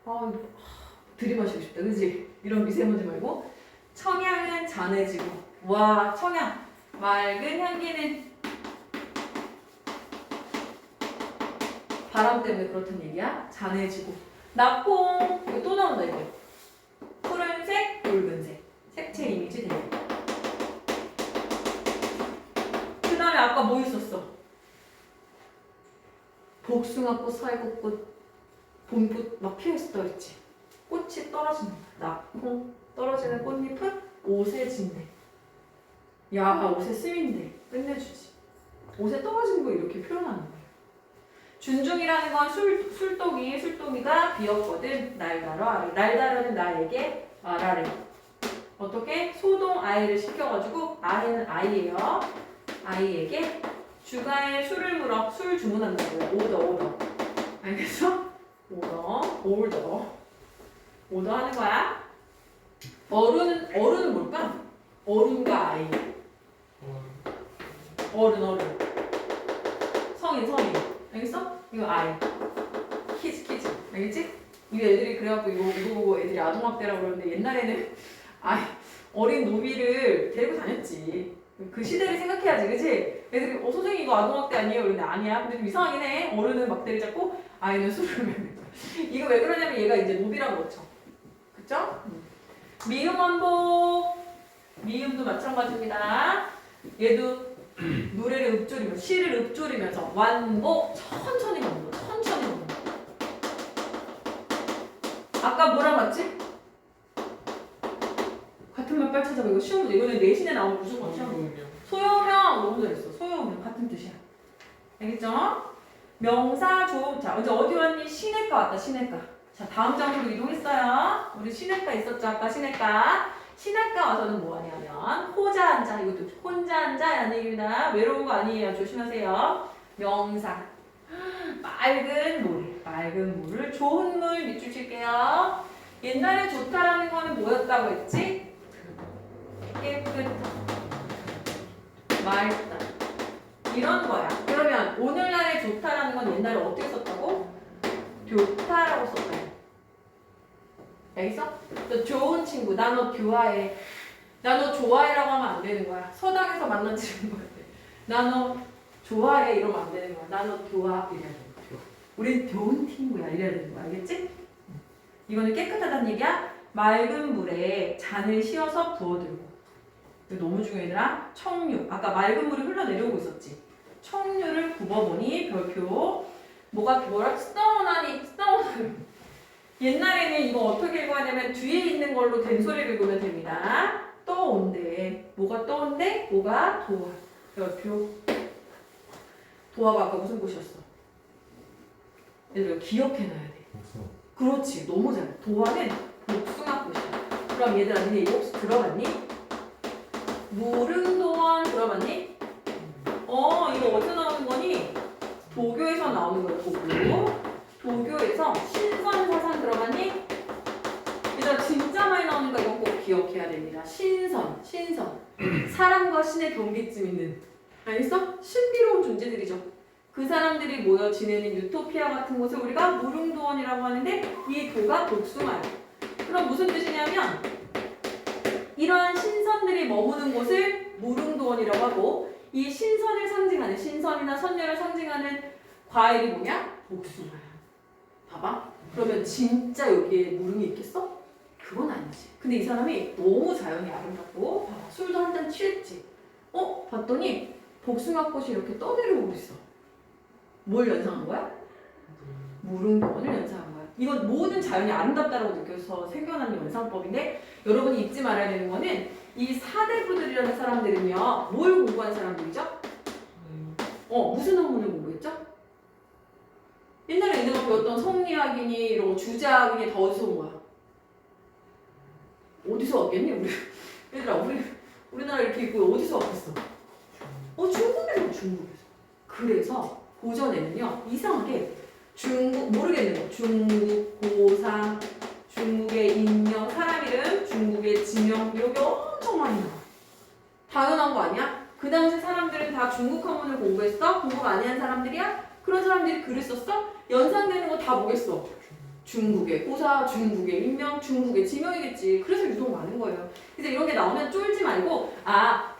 아, 들이마시고 싶다. 그지? 이런 미세먼지 말고. 청향은 잔해지고. 와, 청향. 맑은 향기는 바람 때문에 그렇단 얘기야. 잔해지고. 낙콩. 이거 또 나온다 이거. 푸른색, 붉은색. 색채 이미지 되게. 그 다음에 아까 뭐 있었어? 복숭아꽃, 살구꽃, 봄꽃 막 피어있어 있지. 꽃이 떨어진다. 낙콩 떨어지는 꽃잎은 옷에 진대. 야, 옷에 쓰인대. 끝내주지. 옷에 떨어진 거 이렇게 표현하는 거예요. 준중이라는 건 술독이가 비었거든. 날다러 아래. 날다러는 나에게 말하래. 어떻게? 소동 아이를 시켜가지고 아이는 아이예요. 아이에게 주가에 술을 물어. 술 주문한다고요. 오더. 알겠어? 오더. 오더하는 거야. 어른은 뭘까? 어른과 아이. 어른. 성인. 알겠어? 이거 아이. 키즈. 알겠지? 이거 애들이 그래갖고 이거 보고 애들이 아동학대라고 그러는데 옛날에는 아이 어린 노비를 데리고 다녔지. 그 시대를 생각해야지, 그치? 애들이 선생님 이거 아동학대 아니에요? 그런데 아니야. 근데 좀 이상하긴 해. 어른은 막대를 잡고 아이는 술을 먹는 거야. 이거 왜 그러냐면 얘가 이제 노비라고 그렇죠. 그쵸? 미음 원복. 미음도 마찬가지입니다. 얘도 노래를 읊조리면서 시를 읊조리면서 완복 천천히 먹는 거. 아까 뭐랑 같지? 같은 말 빨리 찾아봐. 이거 쉬운 문제. 이거는 내신에 나오면 무조건 시험. 소요명 너무 잘했어. 소요명 같은 뜻이야. 알겠죠? 명사 조음. 자, 이제 어디 왔니? 시내과 왔다. 시내과. 자, 다음 장소로 이동했어요. 우리 시내과 있었죠? 아까 시내과. 시내과 와서는 뭐 하냐면 호자 앉아. 이것도 혼자 앉아라는 얘기입니다. 외로운 거 아니에요. 조심하세요. 명사. 맑은 물을 좋은 물 밑줄 칠게요. 옛날에 좋다라는 거는 뭐였다고 했지? 깨끗하다, 맑다 이런 거야. 그러면 오늘날에 좋다라는 건 옛날에 어떻게 썼다고? 좋다라고 썼다. 알겠어? 너 좋은 친구, 나 너 좋아해. 나 너 좋아해라고 하면 안 되는 거야. 서당에서 만난 친구 같아. 나 너 좋아해 이러면 안 되는 거야. 나 너 좋아 이래야 돼. 우린 좋은 친구야 이래야 되는 거야. 알겠지? 이거는 깨끗하다는 얘기야. 맑은 물에 잔을 씌워서 부어들고. 이거 너무 중요해 얘들아. 청류. 아까 맑은 물이 흘러내려오고 있었지. 청류를 굽어보니 별표. 뭐라? 스타원하니. 옛날에는 이거 어떻게 읽어야 되면 뒤에 있는 걸로 된 소리를 읽으면 됩니다. 떠온대. 뭐가 떠온대? 뭐가 도화. 별표. 도화가 아까 무슨 꽃이었어? 얘들아 기억해놔야 돼. 그렇지. 너무 잘해. 도화는 복숭아꽃이야. 그럼 얘들아 니네 이거 혹시 들어봤니? 무릉도원 들어봤니? 이거 어디서 나오는 거니? 도교에서 나오는 거야. 도교에서 신선사상 들어봤니? 얘들아 진짜 많이 나오는 거 이건 꼭 기억해야 됩니다. 신선. 사람과 신의 경계쯤 있는. 알겠어? 신비로운 존재들이죠. 그 사람들이 모여 지내는 유토피아 같은 곳을 우리가 무릉도원이라고 하는데 이 도가 복숭아예요. 그럼 무슨 뜻이냐면 이러한 신선들이 머무는 곳을 무릉도원이라고 하고 이 신선을 상징하는 신선이나 선녀를 상징하는 과일이 뭐냐? 복숭아야. 봐봐. 그러면 진짜 여기에 무릉이 있겠어? 그건 아니지. 근데 이 사람이 너무 자연이 아름답고 봐봐. 술도 한 잔 취했지. 봤더니 복숭아꽃이 이렇게 떠내려오고 있어. 뭘 연상한 거야? 무릉도원을 연상한 거야. 이건 모든 자연이 아름답다라고 느껴서 생겨나는 연상법인데 여러분이 잊지 말아야 되는 거는 이 사대부들이라는 사람들은요. 뭘 공부한 사람들이죠? 무슨 학문을 공부했죠? 옛날에 얘네가 배웠던 성리학이니 이런 거 주자학이니 다 어디서 온 거야? 어디서 왔겠니? 얘들아 우리나라 이렇게 있고 어디서 왔겠어? 중국에서. 그래서 고전에는요 이상하게 중국 모르겠는 거 중국 고상 중국의 인명 사람 이름 중국의 지명 이런 게 엄청 많이 나와. 당연한 거 아니야? 그 당시 사람들은 다 중국 학문을 공부했어? 공부 많이 한 사람들이야? 그런 사람들이 글을 썼어? 연상되는 거 다 뭐겠어? 중국의 고사, 중국의 인명, 중국의 지명이겠지. 그래서 유독 많은 거예요. 그래서 이런 게 나오면 쫄지 말고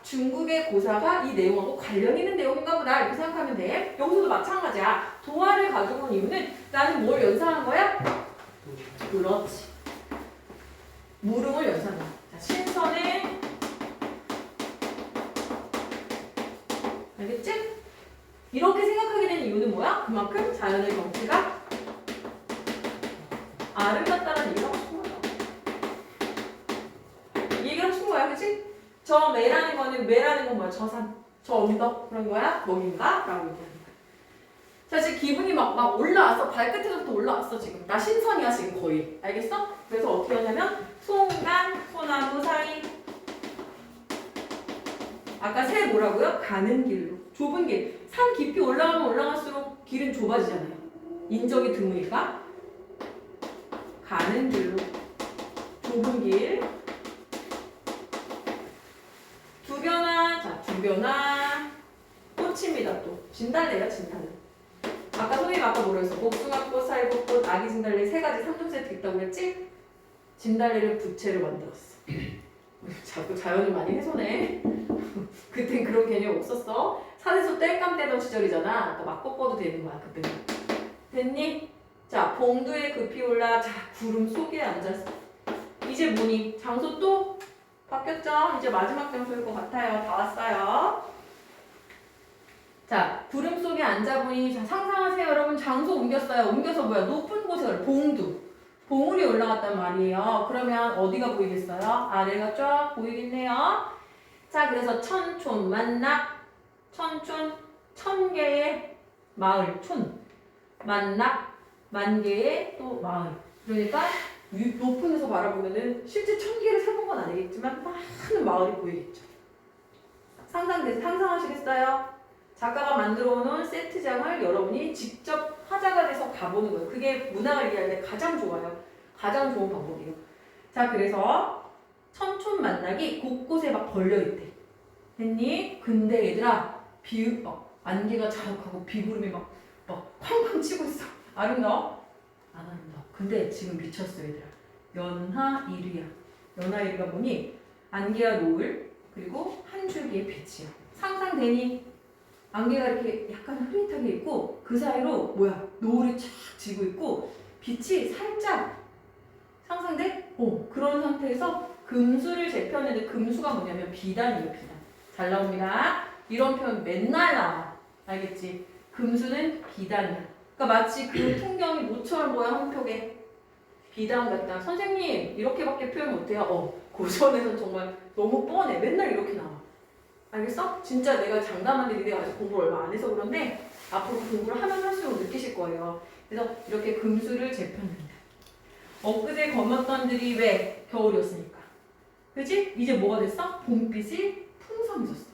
중국의 고사가 이 내용하고 관련 있는 내용인가 보다 이렇게 생각하면 돼. 여기서도 마찬가지야. 도화를 가지고 온 이유는 나는 뭘 연상한 거야? 그렇지. 무릉을 연상한 거야. 자, 신선에 알겠지? 이렇게 생각하게 된 이유는 뭐야? 그만큼 자연의 경치가 아름답다는 얘기를 하고 싶은 거야. 이 얘기를 하고 싶은 거야, 그치? 저 매라는 건 뭐야? 저 산, 저 언덕 그런 거야? 거긴가? 라고 얘기하는 거야. 자, 지금 기분이 막 올라왔어. 발끝에서부터 올라왔어, 지금. 나 신선이야, 지금 거의. 알겠어? 그래서 어떻게 하냐면, 소간, 소나무 사이. 아까 새 뭐라고요? 가는 길로. 좁은 길. 산 깊이 올라가면 올라갈수록 길은 좁아지잖아요. 인적이 드무니까. 가는 길로. 좁은 길. 두 변화. 자, 두 변화. 꽃입니다. 또 진달래야 진달래. 아까 선생님 아까 뭐라 했어? 복숭아꽃, 살구꽃, 아기 진달래 세 가지 3종 세트 있다고 그랬지? 진달래를 부채로 만들었어. 자꾸 자연을 많이 훼손해. 그땐 그런 개념 없었어. 산에서 땔감 떼던 시절이잖아. 막 꺾어도 되는 거야 그때는. 됐니? 자, 봉두에 급히 올라 자 구름 속에 앉았어. 이제 뭐니? 장소 또 바뀌었죠? 이제 마지막 장소일 것 같아요. 다 왔어요. 자, 구름 속에 앉아보니 자, 상상하세요 여러분. 장소 옮겼어요. 옮겨서 뭐야? 높은 곳에 봉두. 봉우리 올라갔단 말이에요. 그러면 어디가 보이겠어요? 아래가 쫙 보이겠네요. 자, 그래서 천촌 만낙. 천촌 천 개의 마을 촌. 만낙 만 개의 또 마을. 그러니까 높은 데서 바라보면은 실제 1000개를 세본 건 아니겠지만 많은 마을이 보이겠죠. 상상하시겠어요? 작가가 만들어 놓은 세트장을 여러분이 직접 화자가 돼서 가보는 거예요. 그게 문학을 얘기할 때 가장 좋아요. 가장 좋은 방법이에요. 자, 그래서 천촌 만낙이 곳곳에 막 걸려있대. 됐니? 근데 얘들아 안개가 자욱하고 비구름이 막 쾅쾅 치고 있어. 아름다워? 안 아름다워. 근데 지금 미쳤어 얘들아. 연하이르야. 연하이르가 뭐니? 안개와 노을 그리고 한 줄기의 빛이야. 상상되니? 안개가 이렇게 약간 흐릿하게 있고 그 사이로 뭐야? 노을이 쫙 지고 있고 빛이 살짝 상상돼? 그런 상태에서 금수를 재편했는데 금수가 뭐냐면 비단이에요. 비단. 잘 나옵니다. 이런 표현 맨날 나와. 알겠지? 금수는 비단이야. 그러니까 마치 그 풍경이 모처럼 보여 한 벽에 비단 같다. 선생님 이렇게밖에 표현 못해요. 고전에서는 정말 너무 뻔해. 맨날 이렇게 나와. 알겠어? 진짜 내가 장담하는데 니네가 아직 공부를 얼마 안 해서 그런데 앞으로 공부를 하면 할수록 느끼실 거예요. 그래서 이렇게 금수를 재편한다. 엊그제 검었던 들이 왜? 겨울이었으니까. 그치? 이제 뭐가 됐어? 봄빛이 풍성해졌어.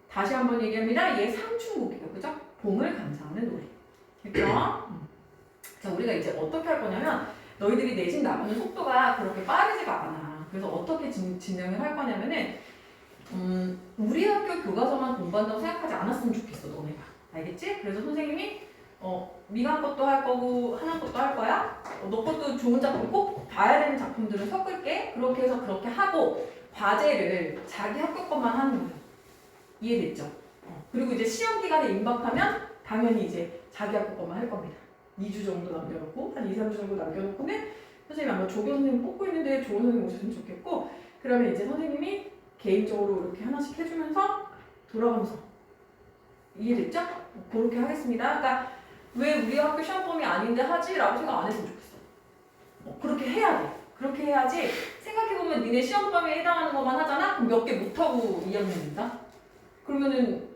다시 한번 얘기합니다. 얘 상춘곡이에요. 그죠? 봄을 감상하는 노래. 그죠? 자, 우리가 이제 어떻게 할 거냐면 너희들이 내신 나가는 속도가 그렇게 빠르지가 않아. 그래서 어떻게 진행을 할 거냐면은 우리 학교 교과서만 공부한다고 생각하지 않았으면 좋겠어, 너네가. 알겠지? 그래서 선생님이 미간 것도 할 거고 하나 것도 할 거야. 너 것도 좋은 작품 꼭 봐야 되는 작품들을 섞을게. 그렇게 해서 그렇게 하고 과제를 자기 학교 것만 하는 거야. 이해됐죠? 그리고 이제 시험 기간에 임박하면 당연히 이제 자기 학교 것만 할 겁니다. 2주 정도 남겨놓고 한 2, 3주 정도 남겨놓고는 선생님이 아마 조교 선생님 뽑고 있는데 좋은 선생님 오셨으면 좋겠고 그러면 이제 선생님이 개인적으로 이렇게 하나씩 해주면서 돌아가면서 이해됐죠? 그렇게 하겠습니다. 그러니까 왜 우리 학교 시험범위 아닌데 하지? 라고 생각 안 했으면 좋겠어. 그렇게 해야 돼. 그렇게 해야지 생각해보면 니네 시험범위에 해당하는 것만 하잖아? 그럼 몇 개 못하고 2학년 된다? 그러면은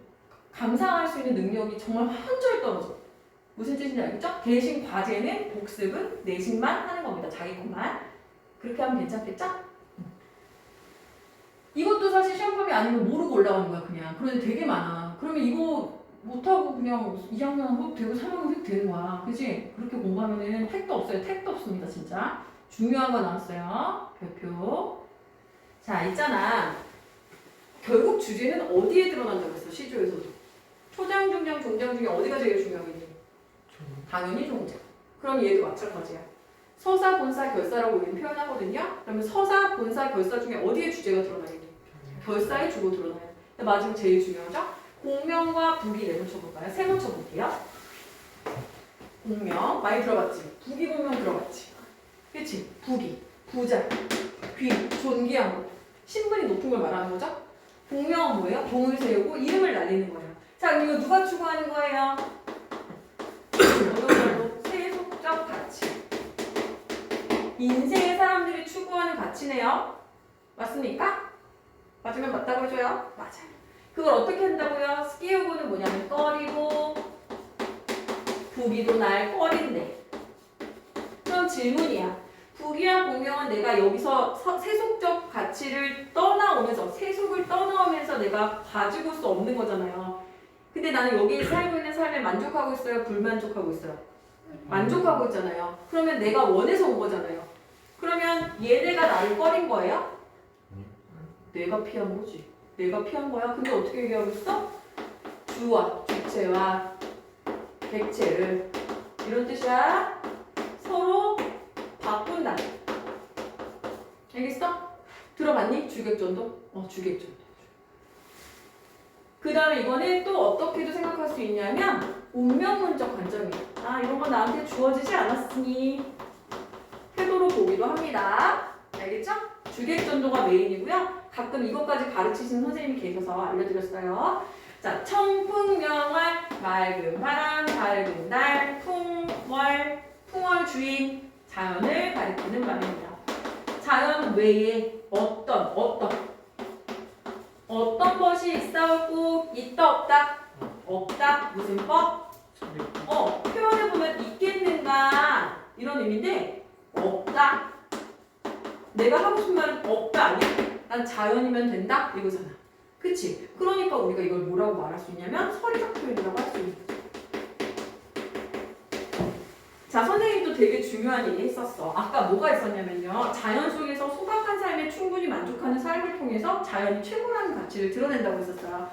감상할 수 있는 능력이 정말 한절 떨어져. 무슨 뜻인지 알겠죠? 대신 과제는 복습은 내신만 하는 겁니다. 자기 것만. 그렇게 하면 괜찮겠죠? 이것도 사실 시험범위 아니면 모르고 올라가는 거야 그냥. 그런데 되게 많아. 그러면 이거 못하고 그냥 2학년 꼭 되고 3학년 꼭 되는 거야. 그치? 그렇게 공부하면은 택도 없어요. 택도 없습니다 진짜. 중요한 거 나왔어요. 별표. 자, 있잖아. 결국 주제는 어디에 드러난다고 했어? 시조에서도. 초장, 중장, 종장 중에 어디가 제일 중요하겠니? 당연히 종장. 그럼 얘도 마찬가지야. 서사, 본사, 결사라고 우리는 표현하거든요. 그러면 서사, 본사, 결사 중에 어디에 주제가 드러나겠니? 결사에 주로 드러나요. 근데 마지막 제일 중요하죠? 공명과 북이 내놓쳐볼까요? 세 번 쳐볼게요. 공명, 많이 들어봤지? 북이 공명 들어봤지? 그치? 북이, 부자, 귀, 존귀한 거. 신분이 높은 걸 말하는 거죠? 공명은 뭐예요? 봉을 세우고 이름을 날리는 거예요. 자, 그럼 이거 누가 추구하는 거예요? 이거로 세속적 가치. 인생의 사람들이 추구하는 가치네요. 맞습니까? 맞으면 맞다고 해줘요? 맞아요. 그걸 어떻게 한다고요? 스키우고는 뭐냐면 꺼리고 부기도 날 꺼린대. 그럼 질문이야. 부기와 공명은 내가 여기서 세속적 가치를 떠나오면서 세속을 떠나오면서 내가 가지고 수 없는 거잖아요. 근데 나는 여기 살고 있는 삶에 만족하고 있어요? 불만족하고 있어요? 만족하고 있잖아요. 그러면 내가 원해서 온 거잖아요. 그러면 얘네가 나를 꺼린 거예요? 내가 피한 거지. 내가 피한 거야. 근데 어떻게 얘기하고 있어? 주와 주체와 객체를 이런 뜻이야. 서로 바꾼다. 알겠어? 들어봤니? 주객전도? 주객전도. 그 다음에 이거는 또 어떻게도 생각할 수 있냐면 운명론적 관점이야. 이런 건 나한테 주어지지 않았으니 태도로 보기도 합니다. 알겠죠? 주객전도가 메인이고요. 가끔 이것까지 가르치시는 선생님이 계셔서 알려드렸어요. 자, 청풍명월, 맑은 바람, 밝은 달, 풍월, 풍월 주인, 자연을 가리키는 말입니다. 자연 외에 어떤 것이 있사옵고 있다 없다? 없다. 무슨 법? 표현해보면 있겠는가 이런 의미인데 없다. 내가 하고 싶은 말은 없다 아니야? 난 자연이면 된다? 이거잖아. 그치? 그러니까 우리가 이걸 뭐라고 말할 수 있냐면 서리적 표현이라고 할 수 있는 거죠. 자, 선생님도 되게 중요한 얘기 했었어. 아까 뭐가 있었냐면요. 자연 속에서 소박한 삶에 충분히 만족하는 삶을 통해서 자연이 최고라는 가치를 드러낸다고 했었어요.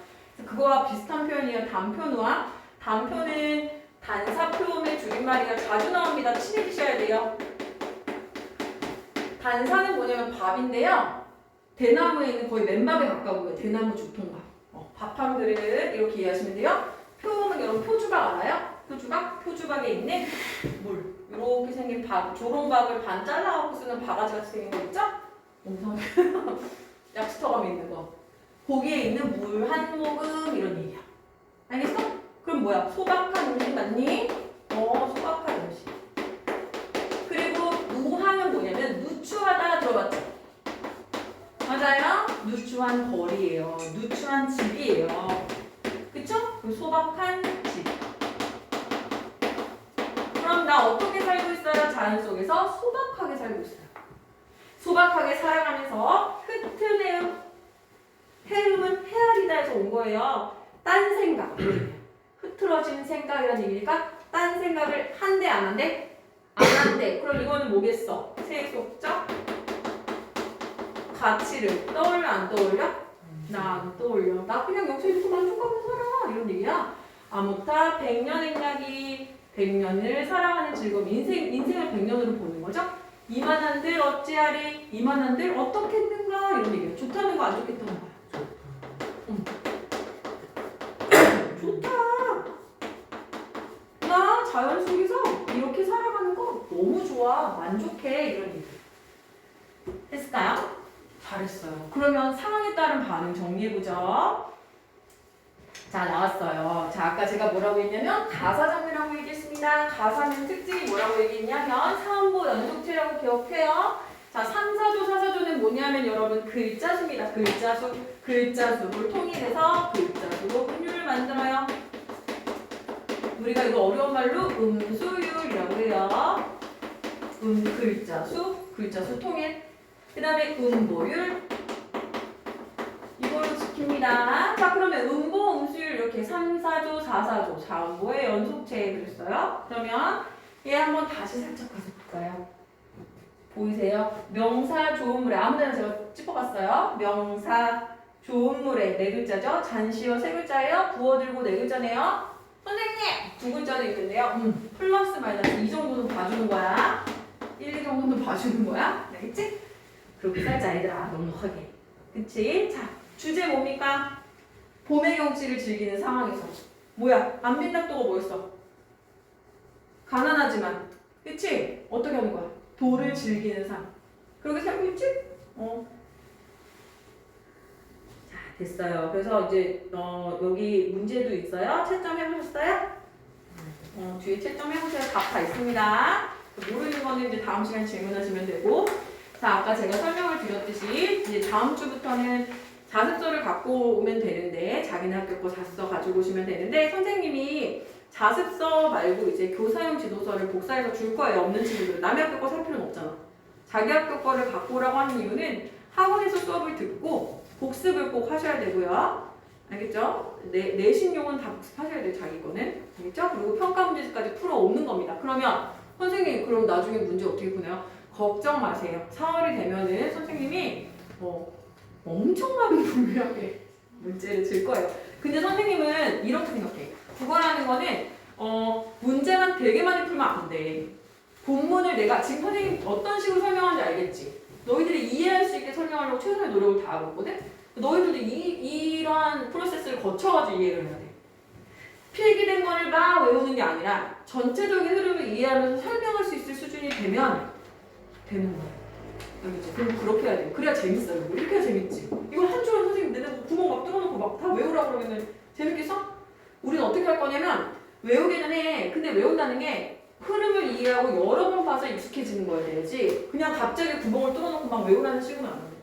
그거와 비슷한 표현이에요. 단표누와. 단표는 단사표음의 줄임말이라 자주 나옵니다. 친해지셔야 돼요. 단사는 뭐냐면 밥인데요. 대나무에 있는 거의 맨밥에 가까워요. 대나무 죽통밥. 밥 한 그릇 이렇게 이해하시면 돼요. 표음은 여러분 표주박 알아요? 표주박? 표주박에 있는 물. 이렇게 생긴 밥, 조롱밥을 반 잘라갖고 쓰는 바가지같이 생긴 거 있죠? 엄청 약수터감에 있는 거. 거기에 있는 물 한 모금 이런 얘기야. 알겠어? 그럼 뭐야? 소박한 음식 맞니? 소박한 음식. 그리고 누하는 뭐냐면 누추하다 들어봤죠? 맞아요? 누추한 거리예요. 누추한 집이에요. 그쵸? 그 소박한 집. 그럼 나 어떻게 살고 있어요? 자연 속에서 소박하게 살고 있어요. 소박하게 살아가면서 흩트네요. 해음은 헤아리다에서 온 거예요. 딴 생각. 흐트러진 생각이라는 얘기니까 딴 생각을 한대 안 한대? 안 한대. 그럼 이거는 뭐겠어? 세속적 가치를 떠올려 안 떠올려? 나 안 떠올려. 나 그냥 여기서 만족하면서 살아. 이런 얘기야. 아무타 100년 행락이 100년을 살아가는 즐거움. 인생을 100년으로 보는 거죠. 이만한들 어찌하리? 이만한들 어떻게 했는가? 이런 얘기야. 좋다는 거 안 좋겠다는 거야. 좋다. 나 자연 속에서 이렇게 살아가는 거 너무 좋아. 만족해. 이런 얘기. 했을까요? 잘했어요. 그러면 상황에 따른 반응 정리해보죠. 자, 나왔어요. 자, 아까 제가 뭐라고 했냐면 가사 장르라고 얘기했습니다. 가사는 특징이 뭐라고 얘기했냐면 사음보 연속체라고 기억해요. 자, 3, 4조, 4, 4조는 뭐냐면 여러분 글자수입니다. 글자수. 글자수를 통일해서 글자수로 음률을 만들어요. 우리가 이거 어려운 말로 음수율이라고 해요. 글자수, 글자수 통일. 그 다음에 음보율. 이걸로 지킵니다. 자, 그러면 음보, 음수율 이렇게 3, 4조, 4, 4조, 4음보의 연속체 그랬어요. 그러면 얘 한번 다시 살짝 가서 볼까요? 보이세요? 명사, 조음물에 아무 데나 제가 짚어봤어요. 명사, 조음물에 네 글자죠. 잔시어 세 글자예요. 부어들고 네 글자네요. 선생님! 두 글자도 있는데요. 플러스 마이너스 이 정도는 봐주는 거야. 1, 2 정도는 봐주는 거야. 알겠지? 그렇게 살자 얘들아. 넉넉하게. 그치? 자, 주제 뭡니까? 봄의 경치를 즐기는 상황에서. 뭐야? 안빈닥도가 뭐였어? 가난하지만. 그치? 어떻게 하는 거야? 도를 즐기는 삶. 그렇게 살고 있지? 자, 됐어요. 그래서 이제 여기 문제도 있어요. 채점 해보셨어요? 뒤에 채점 해보세요. 답 다 있습니다. 모르는 거는 이제 다음 시간에 질문하시면 되고. 자, 아까 제가 설명을 드렸듯이 이제 다음 주부터는 자습서를 갖고 오면 되는데 자기네 학교 거 자습서 가지고 오시면 되는데 선생님이 자습서 말고 이제 교사용 지도서를 복사해서 줄 거예요. 없는 친구들. 남의 학교 거 살 필요는 없잖아. 자기 학교 거를 갖고 오라고 하는 이유는 학원에서 수업을 듣고 복습을 꼭 하셔야 되고요. 알겠죠? 내신용은 다 복습하셔야 돼요. 자기 거는. 알겠죠? 그리고 평가 문제집까지 풀어오는 겁니다. 그러면 선생님 그럼 나중에 문제 어떻게 푸나요? 걱정 마세요. 4월이 되면은 선생님이 엄청나게 분명하게 문제를 줄 거예요. 근데 선생님은 이렇게 생각해. 국어라는 거는 문제만 되게 많이 풀면 안 돼. 본문을 내가 지금 선생님 어떤 식으로 설명하는지 알겠지? 너희들이 이해할 수 있게 설명하려고 최선의 노력을 다하거든? 너희들도 이러한 프로세스를 거쳐가지고 이해를 해야 돼. 필기된 거를 막 외우는 게 아니라 전체적인 흐름을 이해하면서 설명할 수 있을 수준이 되면 되는 거야. 알겠지? 그럼 그렇게 해야 돼. 그래야 재밌어요. 이렇게 해야 재밌지. 이거 한 줄은 선생님 내가 구멍 막 뚫어놓고 막 다 외우라고 그러면 재밌겠어? 우리는 어떻게 할 거냐면 외우기는 해. 근데 외운다는 게 흐름을 이해하고 여러 번 봐서 익숙해지는 거여야지 그냥 갑자기 구멍을 뚫어놓고 막 외우라는 식으로는 안 합니다.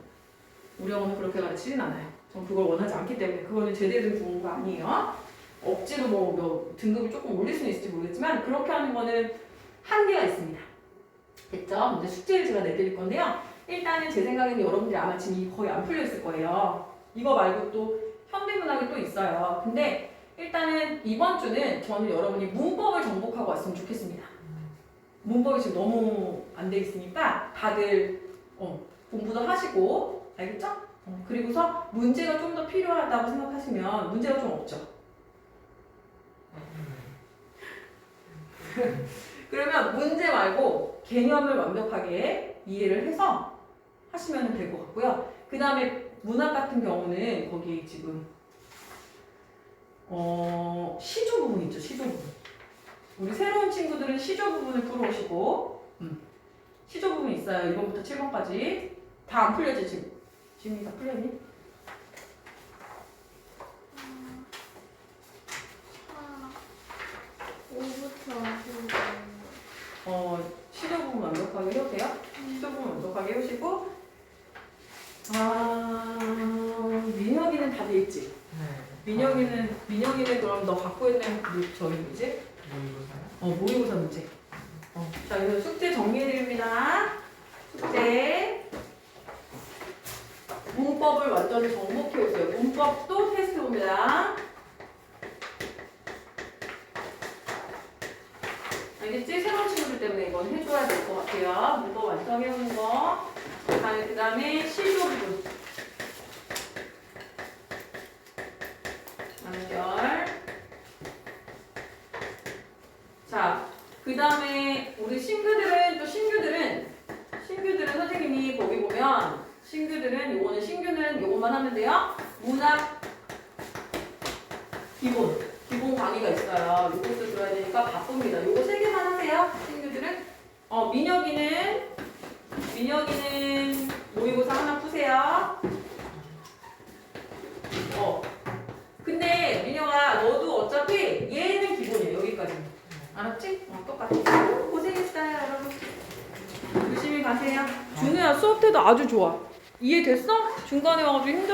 우리 어머니는 그렇게 가르치진 않아요. 전 그걸 원하지 않기 때문에 그거는 제대로 된 공부가 아니에요. 억지로 뭐 등급을 조금 올릴 수는 있을지 모르겠지만 그렇게 하는 거는 한계가 있습니다. 됐죠? 이제 숙제를 제가 내드릴 건데요. 일단은 제 생각에는 여러분들이 아마 지금 거의 안 풀려 있을 거예요. 이거 말고 또 현대문학이 또 있어요. 근데 일단은 이번 주는 저는 여러분이 문법을 정복하고 왔으면 좋겠습니다. 문법이 지금 너무 안 돼 있으니까 다들 공부도 하시고 알겠죠? 그리고서 문제가 좀 더 필요하다고 생각하시면 문제가 좀 없죠. 그러면 문제 말고 개념을 완벽하게 이해를 해서 하시면 될 것 같고요. 그 다음에 문학 같은 경우는 거기 지금 시조 부분 있죠. 시조 부분. 우리 새로운 친구들은 시조 부분을 풀어오시고 시조 부분 있어요. 1번부터 7번까지 다 안 풀렸지 지금? 지금 다 풀렸니? 시조 부분 완벽하게 해오세요. 시조 부분 완벽하게 해오시고 민혁이는 다 돼 있지? 민혁이는 그럼 너 갖고 있는 저기 뭐지? 모의고사 문제. 자, 이제 숙제 정리해드립니다. 숙제. 문법을 완전히 정복해오세요. 문법도 테스트 봅니다. 알겠지? 새로운 친구들 때문에 이건 해줘야 될 것 같아요. 문법 완성해오는 거. 그 다음에 시조 부분. 완결. 자, 그 다음에 우리 신규들은 선생님이 거기 보면 신규는 요것만 하면 돼요. 문학 기본 강의가 있어요. 요것도 들어야 되니까 바쁩니다. 요거 3개만 하세요. 신규들은. 민혁이는 모의고사 하나 푸세요. 근데 민혁아 너도 어차피 얘는 기본이에요. 여기까지. 알았지? 똑같아. 고생했어요, 여러분. 조심히 가세요. 준우야 수업 때도 아주 좋아. 이해됐어? 중간에 와가지고 힘들어.